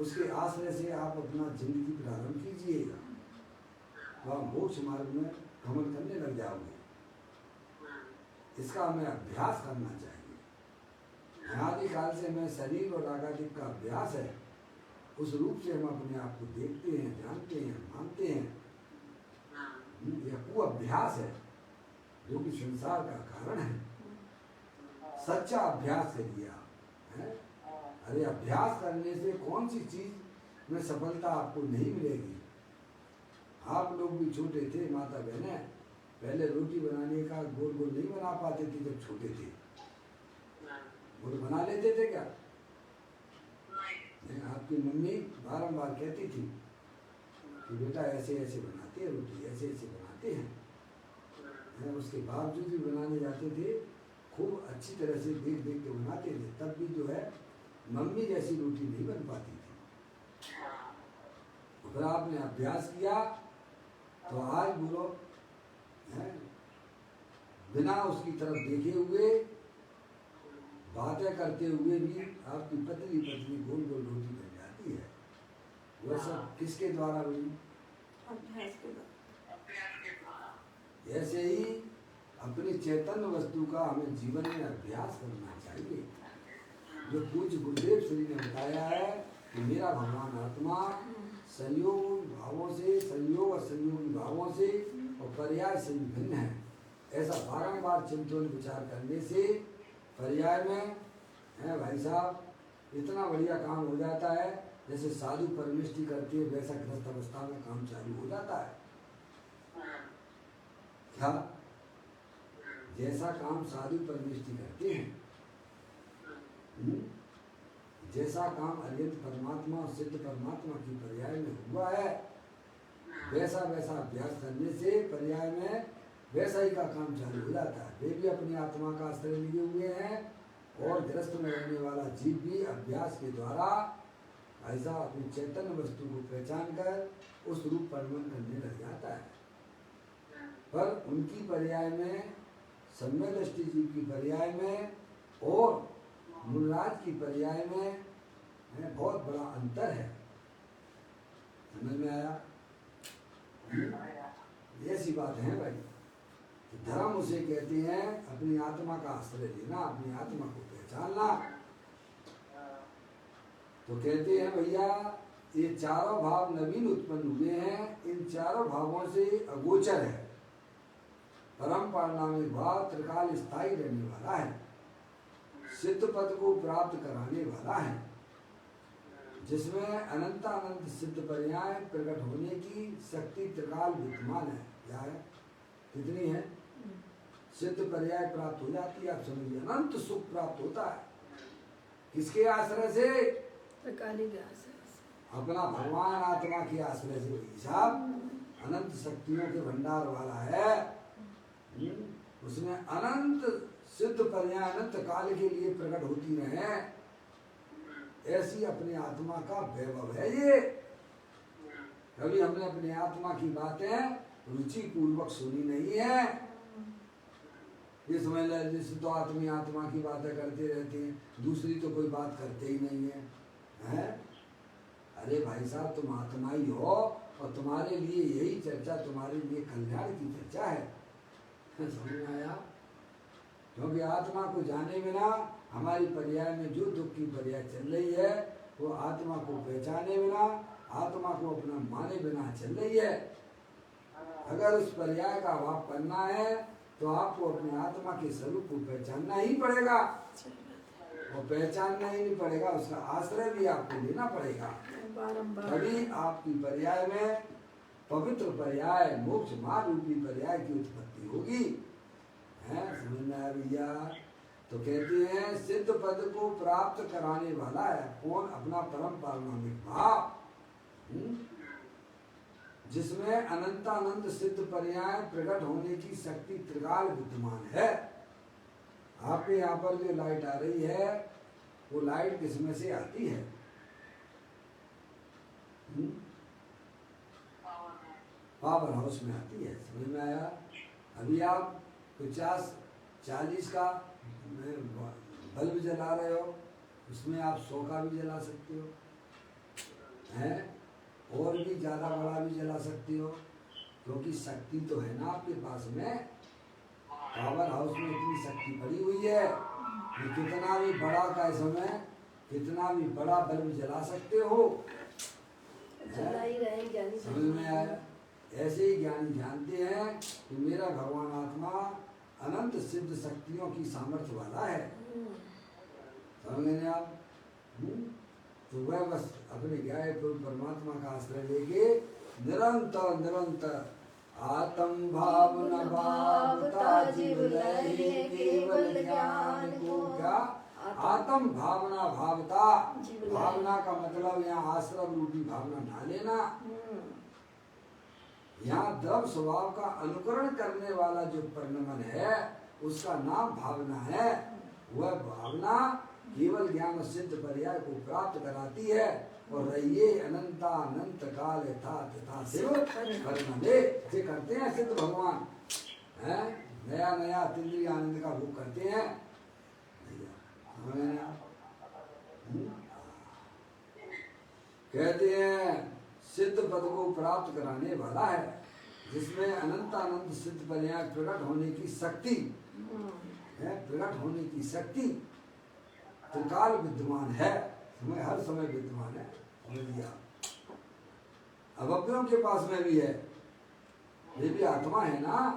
उसके आश्रय से आप अपना जिंदगी प्रारंभ कीजिएगा, तो आप मोक्ष मार्ग में भ्रमण करने लग जाओगे। इसका हमें अभ्यास करना चाहिए। अनादि काल से हमें शरीर और रागादिक का अभ्यास है, उस रूप से हम अपने आप को देखते हैं, जानते हैं, मानते हैं। यह वो अभ्यास है जो कि संसार का कारण है। सच्चा अभ्यास करिए आप, है? अरे अभ्यास करने से कौन सी चीज में सफलता आपको नहीं मिलेगी। आप लोग भी छोटे थे, माता बहने, पहले रोटी बनाने का गोल गोल नहीं बना पाते थे जब छोटे थे। गोल बना लेते थे क्या? आपकी मम्मी बारंबार कहती थी कि बेटा ऐसे ऐसे बनाते हैं रोटी, ऐसे ऐसे बनाते हैं। उसके बावजूद भी बनाने जाते थे, खूब अच्छी तरह से देख देख के बनाते थे, तब भी जो है मम्मी जैसी रोटी नहीं बन पाती थी। फिर आपने अभ्यास किया तो आज बोलो, बिना उसकी तरफ देखे हुए, बातें करते हुए भी आपकी पतली पतली गोल गोल रोटी बन जाती है। वह सब किसके द्वारा बनी? अभ्यास के द्वारा। ऐसे ही अपनी चैतन्य वस्तु का हमें जीवन में अभ्यास करना चाहिए। जो पूज्य गुरुदेव श्री ने बताया है कि मेरा भगवान आत्मा संयोग भावों से, संयोग और संयोगी भावों से और पर्याय से भिन्न है, ऐसा बारंबार चिंतन विचार करने से पर्याय में है भाई साहब इतना बढ़िया काम हो जाता है। जैसे साधु परमिष्टि करती है वैसा ग्रस्त अवस्था में काम चालू हो जाता है। क्या? जैसा काम साधु परमिष्टि करते हैं, जैसा काम अनंत परमात्मा और सिद्ध परमात्मा की पर्याय में हुआ है, वैसा वैसा अभ्यास करने से पर्याय में वैसा ही का काम चालू हो जाता है। वे भी अपनी आत्मा का आश्रय लिए हुए हैं और गृहस्थ में रहने वाला जीव भी अभ्यास के द्वारा ऐसा अपनी चैतन्य वस्तु को पहचान कर उस रूप परिवर्तन करने लग जाता है। पर उनकी पर्याय में, सम्यक दृष्टि जीव की पर्याय में और मूलराज की पर्याय में बहुत बड़ा अंतर है। समझ में आया? ऐसी बात है भाई। धर्म उसे कहते हैं अपनी आत्मा का आश्रय लेना, अपनी आत्मा को पहचानना। तो कहते हैं भैया ये चारों भाव नवीन उत्पन्न हुए हैं, इन चारों भावों से अगोचर है। परम परिणामिक भाव त्रिकाल स्थायी रहने वाला है, सिद्ध पद को प्राप्त कराने वाला है, जिसमें अनंत अनंत सिद्ध पर्याय प्रकट होने की शक्ति त्रिकाल विद्यमान है। क्या है? कितनी है? सिद्ध पर्याय प्राप्त हो जाती है। आप समझिए अनंत सुख प्राप्त होता है। किसके आश्रय से? त्रिकाली के आश्रय से। अपना भगवान आत्मा के आश्रय से। साहब अनंत शक्तियों के भंडार वाला है, उसमें अनंत सिद्ध पर्याय अनंत काल के लिए प्रकट होती रहे। ऐसी अपनी आत्मा का वैभव है ये। कभी हमने अपनी आत्मा की बातें रुचि पूर्वक सुनी नहीं है। ये समझ ले जिस तो आत्मा की बातें करते रहते हैं, दूसरी तो कोई बात करते ही नहीं है, हैं? अरे भाई साहब, तुम आत्मा ही हो और तुम्हारे लिए यही चर्चा तुम्हारे लिए कल्याण की चर्चा है। समझ में आया? क्योंकि आत्मा को जाने बिना हमारी पर्याय में जो दुख की पर्याय चल रही है वो आत्मा को पहचाने बिना, आत्मा को अपना माने बिना चल रही है। अगर उस पर्याय का अभाव करना है तो आपको अपनी आत्मा के स्वरूप को पहचानना ही पड़ेगा, और पहचानना ही नहीं पड़ेगा, उसका आश्रय भी आपको लेना पड़ेगा। तभी आपकी पर्याय में पवित्र पर्याय, मोक्ष मार्ग रूपी पर्याय की उत्पत्ति होगी। है समझ में आया भैया? तो कहते हैं सिद्ध पद को प्राप्त कराने वाला है कौन? अपना परम पारमार्थिक भाव, जिसमें अनंतानंद सिद्ध पर्याय प्रकट होने की शक्ति त्रिकाल विद्यमान है। आपके यहाँ पर जो लाइट आ रही है वो लाइट किसमें से आती है? पावर हाउस में आती है। समझ में आया? अभी आप 50-40 का बल्ब जला रहे हो, उसमें आप 100 का भी जला सकते हो, हैं? और भी ज़्यादा बड़ा भी जला सकते हो, क्योंकि शक्ति तो है ना आपके पास में। पावर हाउस में इतनी शक्ति पड़ी हुई है कि कितना भी बड़ा का समय, कितना भी बड़ा बल्ब जला सकते हो। जला ही रहे ज्ञानी। समझ में आया? ऐसे ही ज्ञानी जानते हैं कि मेरा भगवान आत्मा अनंत सिद्ध शक्तियों की सामर्थ्य वाला है। समझ गए आप? तो वह बस अपने ज्ञाय परमात्मा का आश्रय लेके निरंतर निरंतर आत्म भावना भावता जीव लय केवल ज्ञान को क्या? आत्म भावना भावता। भावना का मतलब यहाँ आश्रम रूपी भावना ना लेना। यहाँ द्रव स्वभाव का अनुकरण करने वाला जो परिणमन है उसका नाम भावना है। वह भावना केवल ज्ञान सिद्ध पर्याय को प्राप्त कराती है और रहिए अनंता अनंत काल यथा तथा शिव परिणमे। जे करते हैं सिद्ध भगवान, हैं? नया नया तिंद्रिय आनंद का भोग करते हैं। कहते हैं सिद्ध पद को प्राप्त कराने वाला है, जिसमें अनंतानंद सिद्ध पर्याय प्रकट होने की शक्ति है, प्रकट होने की शक्ति त्रिकाल विद्यमान है, समय हर समय विद्यमान है। अभव्यों के पास में भी है, वे भी आत्मा है ना,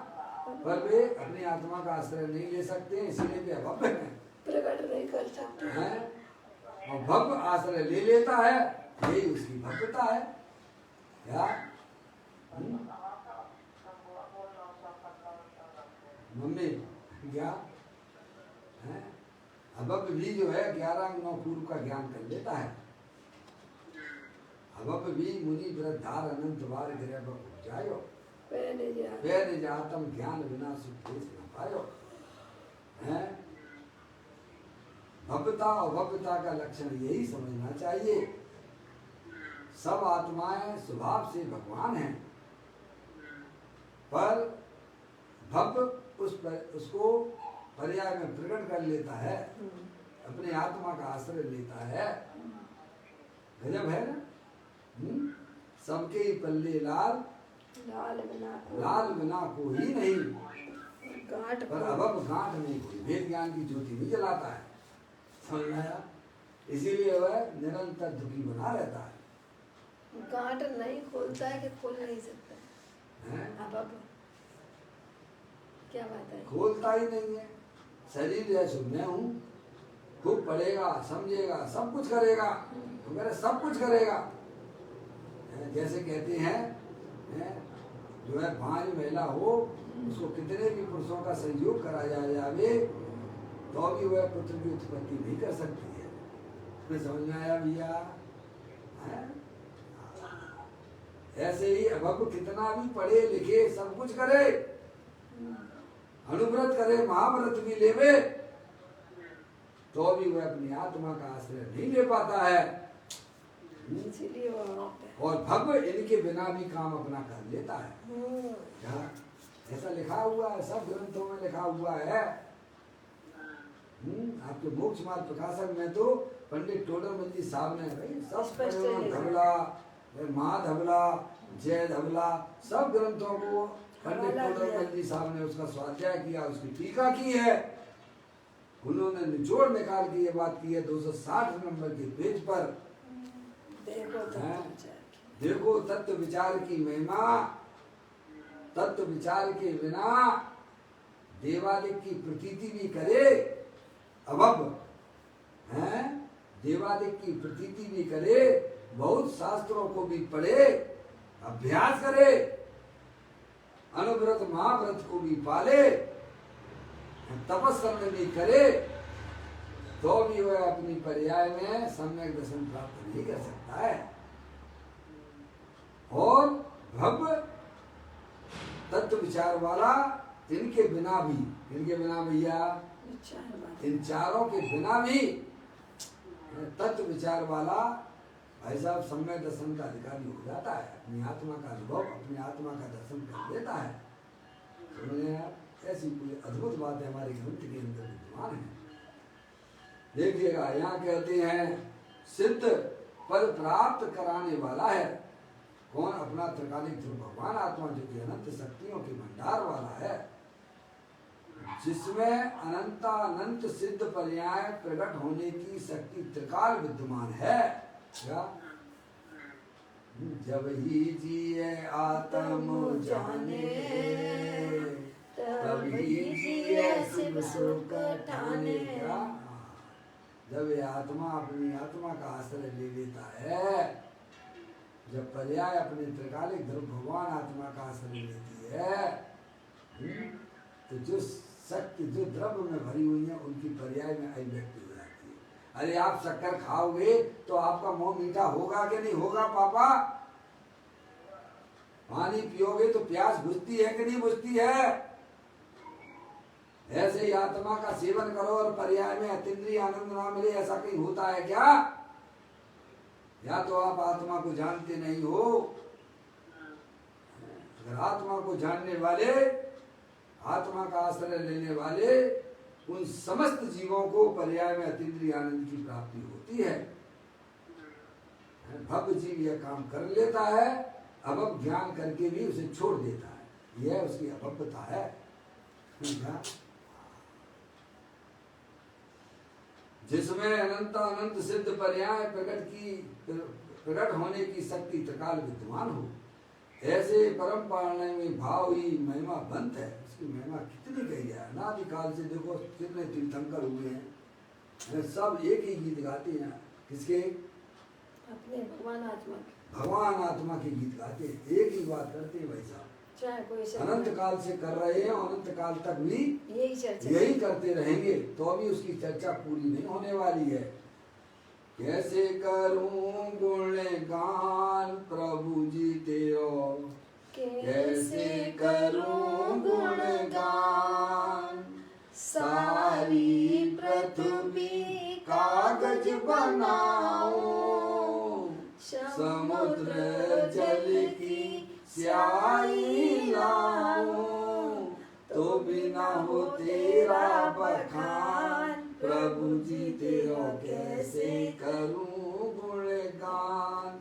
पर वे अपनी आत्मा का आश्रय नहीं ले सकते, इसीलिए वे अभव्य हैं, प्रकट नहीं कर सकते हैं। और भव्य आश्रय ले लेता है, यही उसकी भव्यता है। क्या मम्मी क्या है? अभव्य भी जो है 11 पूर्व का ज्ञान कर लेता है। अभव्य भी मुनि वृद्धार अनंत बार गिरे जायो, पहले जातम ज्ञान बिना सुख देश न पायो। है भव्यता और भव्यता का लक्षण यही समझना चाहिए। सब आत्माएं स्वभाव से भगवान हैं, पर भव्य उसको पर्याय में प्रकट कर लेता है, अपने आत्मा का आश्रय लेता है। गजब है ना? सबके ही पल्ले लाल लाल बिना कोई नहीं, पर अभव गांठ नहीं कोई, वेद ज्ञान की ज्योति नहीं जलाता है। समझ में आया? इसीलिए वह निरंतर दुखी बना रहता है। गांठ नहीं खोलता है कि खोल नहीं सकता है? अब क्या बात है? खोलता ही नहीं है। शरीर जैसे मैं हूँ, खूब पढ़ेगा, समझेगा, सब कुछ करेगा, तो मेरा सब कुछ करेगा। जैसे कहते हैं जो है भांज महिला हो, उसको कितने भी पुरुषों का संयोग कराया जावे तो भी वह पुत्र की उत्पत्ति नहीं कर सकती है। तुम्हें समझ में आया भैया? ऐसे ही अभव कितना भी पढ़े लिखे, सब कुछ करे, अनुव्रत करे, महाव्रत भी लेवे, तो भी वह अपनी आत्मा का आश्रय नहीं ले पाता है। इसीलिए वो आप है। और भव्य इनके बिना भी काम अपना कर लेता है। क्या ऐसा लिखा हुआ है, सब ग्रंथों में लिखा हुआ है। आपके मोक्ष मार्ग प्रकाशन में तो पंडित टोडरमल जी साहब ने भाई सब धवला, महाधवला, जय धवला, सब ग्रंथों को पंडित टोडरमल जी साहब ने उसका स्वाध्याय किया, उसकी टीका की है। उन्होंने निचोड़ निकाल के ये बात की है 260 नंबर के पेज पर। देखो तत्व विचार की महिमा, तत्व विचार के बिना देवादिक की प्रतीति भी करे अभव है, देवादिक की प्रतीति भी करे, बहुत शास्त्रों को भी पढ़े, अभ्यास करे, अनुव्रत महाव्रत को भी पाले, तपस्या भी करे, तो भी वह अपनी पर्याय में सम्यक दर्शन प्राप्त नहीं कर सकता है। और भव्य तत्व विचार वाला इनके बिना भी, इनके बिना भैया इन चारों के बिना भी तत्व विचार वाला भाई साहब सम्यक दर्शन का अधिकारी हो जाता है, अपनी आत्मा का अनुभव, अपनी आत्मा का दर्शन कर लेता है। तो ऐसी कोई अद्भुत बात है हमारे ग्रंथ के अंदर विद्यमान है। देखिएगा यहाँ कहते हैं सिद्ध पद प्राप्त कराने वाला है कौन? अपना त्रिकालिक ध्रुव भगवान आत्मा, जो कि अनंत शक्तियों के भंडार वाला है, जिसमें अनंत सिद्ध पर्याय प्रकट होने की शक्ति त्रिकाल विद्यमान है। क्या? जब ही जिए आत्म जाने, तभी जिए शिव सुख ठाने। क्या? जब ये आत्मा अपनी आत्मा का आश्रय ले लेता है, जब पर्याय अपने त्रिकालिक ध्रुव भगवान आत्मा का आश्रय लेती है, तो जो शक्ति जो द्रव्य में भरी हुई है उनकी पर्याय में अभिव्यक्ति हो जाती है। अरे आप शक्कर खाओगे तो आपका मुंह मीठा होगा कि नहीं होगा पापा? पानी पियोगे तो प्यास बुझती है कि नहीं बुझती है? ऐसे ही आत्मा का सेवन करो और पर्याय में अतीन्द्रिय आनंद ना मिले, ऐसा कहीं होता है क्या? या तो आप आत्मा को जानते नहीं हो। अगर आत्मा को जानने वाले, आत्मा का आश्रय लेने वाले, उन समस्त जीवों को पर्याय में अतीन्द्रिय आनंद की प्राप्ति होती है। भव्य जीव यह काम कर लेता है, अभव ज्ञान करके भी उसे छोड़ देता है, यह उसकी अभव्यता है। जिसमें अनंत सिद्ध पर्याय प्रकट होने की शक्ति त्रिकाल विद्यमान हो, ऐसे परम पालने में भाव ही महिमा बंत है। उसकी महिमा कितनी कही जाए। अनादिकाल से देखो कितने तीर्थंकर हुए हैं, सब एक ही गीत गाते हैं। किसके? अपने भगवान आत्मा के। भगवान आत्मा के गीत गाते हैं, एक ही बात करते हैं भाई साहब। चाहे कोई अनंत काल से कर रहे हैं, अनंत काल तक भी यही करते रहेंगे, तो भी उसकी चर्चा पूरी नहीं होने वाली है। कैसे करूं गुणगान प्रभु जी तेरो, कैसे करूं गुणगान, सारी पृथ्वी कागज बनाऊं, समुद्र जल की स्याही लाऊं, तो बिना हो तेरा बखान, प्रभु जी तेरो कैसे करूं गुणगान।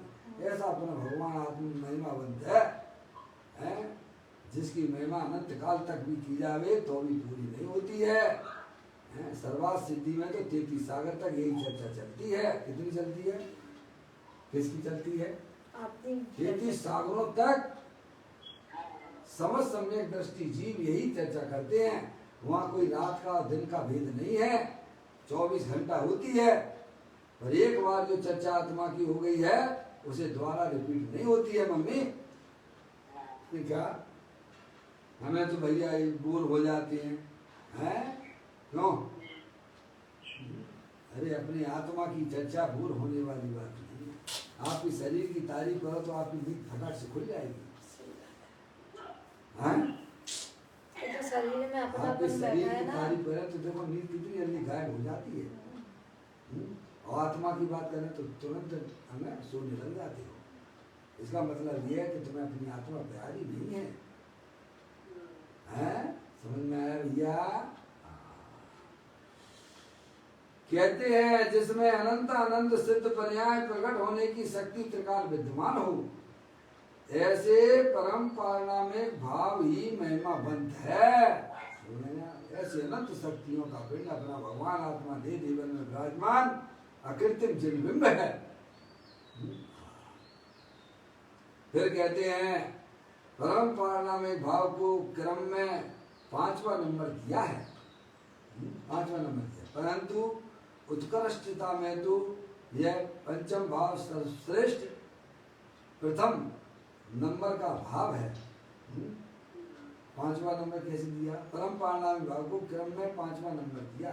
ऐसा अपना भगवान आत्मा महिमावंत है, जिसकी महिमा अनंत काल तक भी की जावे तो भी पूरी नहीं होती है। सर्वार्थ सिद्धि में तो 33 सागर तक यही चर्चा चलती है। कितनी चलती है? किसकी चलती है? 33 सागरों तक समस्त सम्यक दृष्टि जीव यही चर्चा करते हैं। वहाँ कोई रात का दिन का भेद नहीं है, 24 घंटा होती है। पर एक बार जो चर्चा आत्मा की हो गई है उसे दोबारा रिपीट नहीं होती है। मम्मी क्या हमें तो भैया बोर हो जाते हैं, क्यों? अरे अपनी आत्मा की चर्चा बोर होने वाली बात नहीं है। आपकी शरीर की तारीफ करो तो आपकी नींद फटाक से खुल जाएगी। तो शरीर में अपना आपके शरीर की तारीफ करें तो देखो नींद कितनी जल्दी गायब हो जाती है। और आत्मा की बात करें तो तुरंत हमें सोने लग जाते हो। इसका मतलब ये है कि तुम्हें अपनी आत्मा प्यारी नहीं है, हैं? समझ में आया भैया? कहते हैं जिसमें अनंत अनंत सिद्ध पर्याय प्रकट होने की शक्ति त्रिकाल विद्यमान हो, ऐसे परम पारणामिक भाव ही महिमावंत है। ऐसे अनंत शक्तियों का पिंड अपना भगवान आत्मा दे जीवन में विराजमान अकृत्रिम जिनबिंब है। फिर कहते हैं परम पारणामिक भाव को क्रम में 5वां नंबर दिया है, 5वां नंबर दिया, परंतु उत्कृष्टता में तो यह पंचम भाव सर्वश्रेष्ठ प्रथम नंबर का भाव है। 5वां नंबर कैसे दिया? परम पारणामिक भाव को क्रम में 5वां नंबर दिया।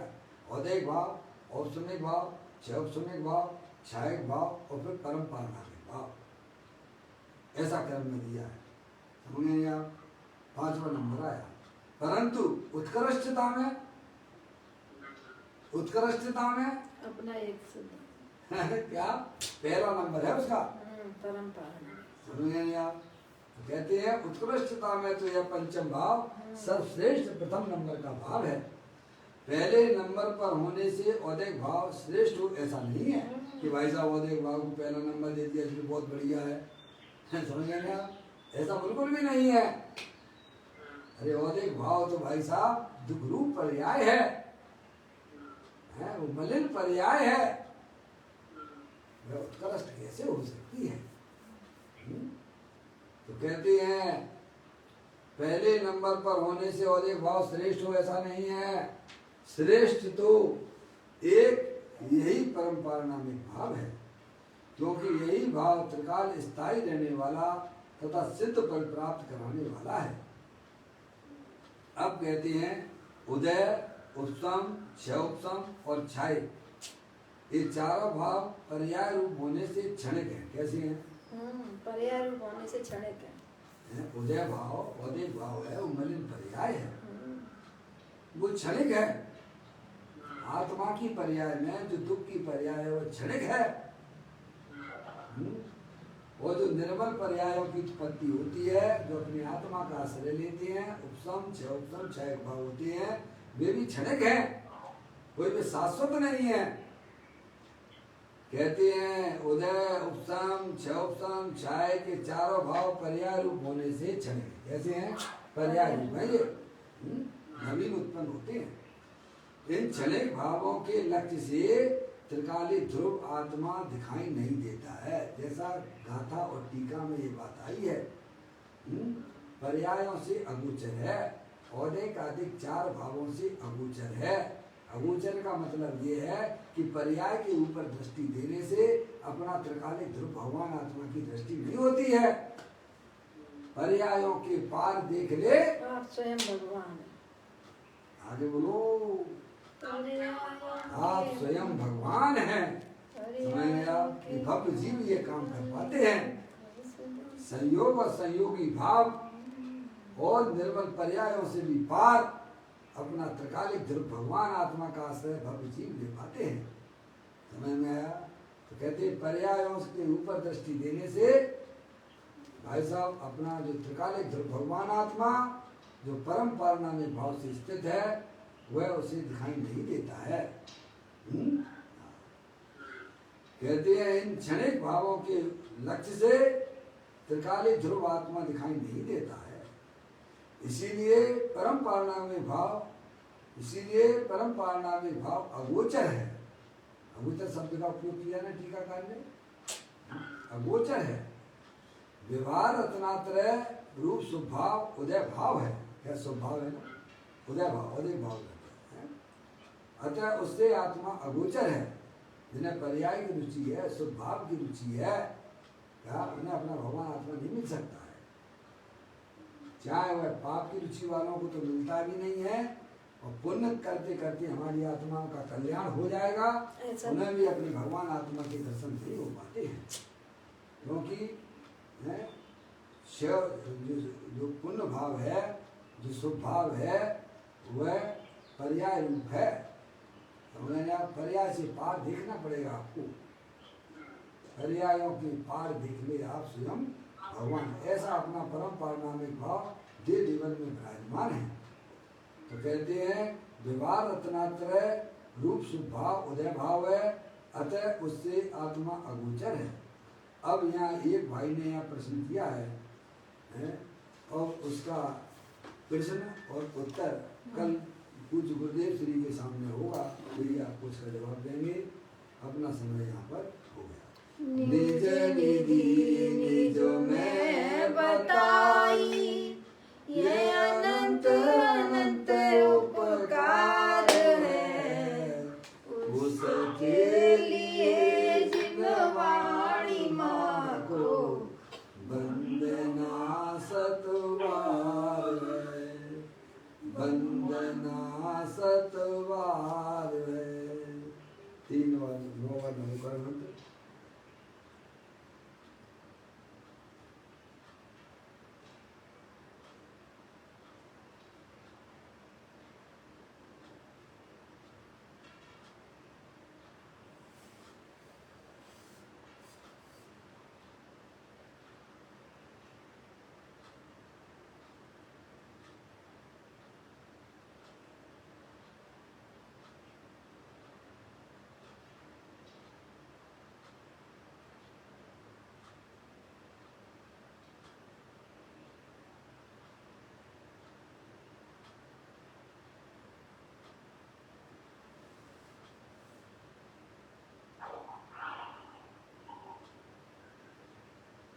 औदैहिक भाव, औपसमिक भाव, क्षौपसमिक भाव, छायक भाव और फिर परम पारणामिक भाव, ऐसा क्रम में दिया है। समझे आप? 5वां नंबर आया। परंतु उत्कृष्टता में अपना एक सिद्ध क्या पहला नंबर है उसका, परम पारणामिक। समझे आप? तो कहते हैं उत्कृष्टता में तो यह पंचम भाव सर्वश्रेष्ठ प्रथम नंबर का भाव है। पहले नंबर पर होने से औदैहिक भाव श्रेष्ठ हो ऐसा नहीं है कि भाई साहब औदैहिक भाव को पहला नंबर दे दिया इसलिए बहुत बढ़िया है। समझ गए आप? ऐसा बिल्कुल भी नहीं है। अरे औदैहिक भाव तो भाई साहब दुखरूप पर्याय है, वो मलिन पर्याय है, वह उत्कृष्ट कैसे हो सकती है? तो कहते हैं पहले नंबर पर होने से औदैहिक भाव श्रेष्ठ हो ऐसा नहीं है। श्रेष्ठ तो एक यही परम पारणामिक भाव है, क्योंकि यही भाव त्रिकाल स्थायी रहने वाला तथा सिद्ध फल प्राप्त कराने वाला है। अब कहते हैं उदय, उपसम, क्षयोपसम और क्षय, ये चारों भाव पर्याय रूप होने से क्षणिक है। कैसे हैं? पर्याय रूप होने से क्षणिक है। उदय भाव औदैहिक भाव है, वो मलिन पर्याय है, वो क्षणिक है। आत्मा की पर्याय में जो दुख की पर्याय है वो क्षणिक है। वो जो निर्मल पर्यायों की उत्पत्ति होती है, जो अपनी आत्मा का आश्रय लेते हैं, उपसम, क्षयोपसम, क्षय भाव होते हैं, वे भी क्षणिक हैं, कोई भी शाश्वत नहीं है। कहते हैं उदय, उपसम, क्षयोपसम, क्षय के चारों भाव पर्याय रूप होने से क्षणिक। कैसे हैं? पर्याय रूप है, ये नवीन उत्पन्न होते हैं। इन क्षणिक भावों के लक्ष्य से त्रिकाली ध्रुव आत्मा दिखाई नहीं देता है, जैसा गाथा और टीका में ये बात आई है। पर्यायों से अगोचर है, औदैहिक आदिक चार भावों से अगोचर है। अगोचर का मतलब ये है कि पर्याय के ऊपर दृष्टि देने से अपना त्रिकालिक ध्रुव भगवान आत्मा की दृष्टि नहीं होती है। पर्यायों के पार देख ले आप स्वयं भगवान। आगे बोलो, आप स्वयं भगवान हैं। समझ आप? भव्य जीव ये काम कर पाते हैं। संयोग और संयोगी भाव और निर्मल पर्यायों से भी पार अपना त्रिकालिक ध्रुव भगवान आत्मा का आश्रय भव्य जीव ले पाते हैं। समझ में आया? तो कहते हैं पर्यायों के ऊपर दृष्टि देने से भाई साहब अपना जो त्रिकालिक ध्रुव भगवान आत्मा जो परम पारणामिक भाव से स्थित है वह उसे दिखाई नहीं देता है। कहते हैं इन क्षणिक भावों के लक्ष्य से त्रिकालिक ध्रुव आत्मा दिखाई नहीं देता है। इसीलिए परम पारणामिक भाव अगोचर है। अगोचर शब्द का उपयोग किया ना टीकाकार ने, अगोचर है। व्यवहार रत्नात्रय रूप स्वभाव उदय भाव है। क्या स्वभाव है ना? उदय भाव, औदैहिक भाव है। अतः उससे आत्मा अगोचर है। जिन्हें पर्याय की रुचि है, स्वभाव की रुचि है, क्या उन्हें अपना भगवान आत्मा नहीं मिल सकता है। चाहे वह पाप की रुचि वालों को तो मिलता भी नहीं है, और पुण्य करते करते हमारी आत्माओं का कल्याण हो जाएगा, उन्हें भी अपनी भगवान आत्मा के दर्शन नहीं हो पाते हैं। क्योंकि जो पुण्य भाव है, जो शुभ भाव है, वह पर्याय रूप है। मैंने आप पर्याय से पार देखना पड़ेगा आपको, पर्यायों की पार देख ले आप स्वयं भगवान, ऐसा अपना परम पारनामिक भाव देह जीवन में विराजमान है। तो कहते हैं विवाह रत्नात्रय रूप शुभ भाव उदय भाव है, अतः उससे आत्मा अगोचर है। अब यहाँ एक भाई ने यहाँ प्रश्न किया है और उसका प्रश्न और उत्तर कल पूज्य गुरुदेव श्री के सामने होगा, वही आपको उसका जवाब देंगे। अपना समय यहाँ पर हो गया। निज निधि निज में बताई, ये अनंत अनंत उपकार है, उसके लिए जिनवाणी माँ को वंदना सतवार है, वंदना सतवार है। 3 बार 9 बार नमोकार मंत्र।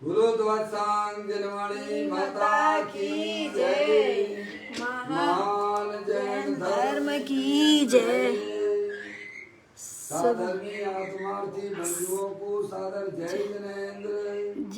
गुरु ध्वजांग जनवाणी माता की जय, महान जैन धर्म की जय। साधर्मी आत्मार्थी बंधुओं को सादर जय जिनेंद्र।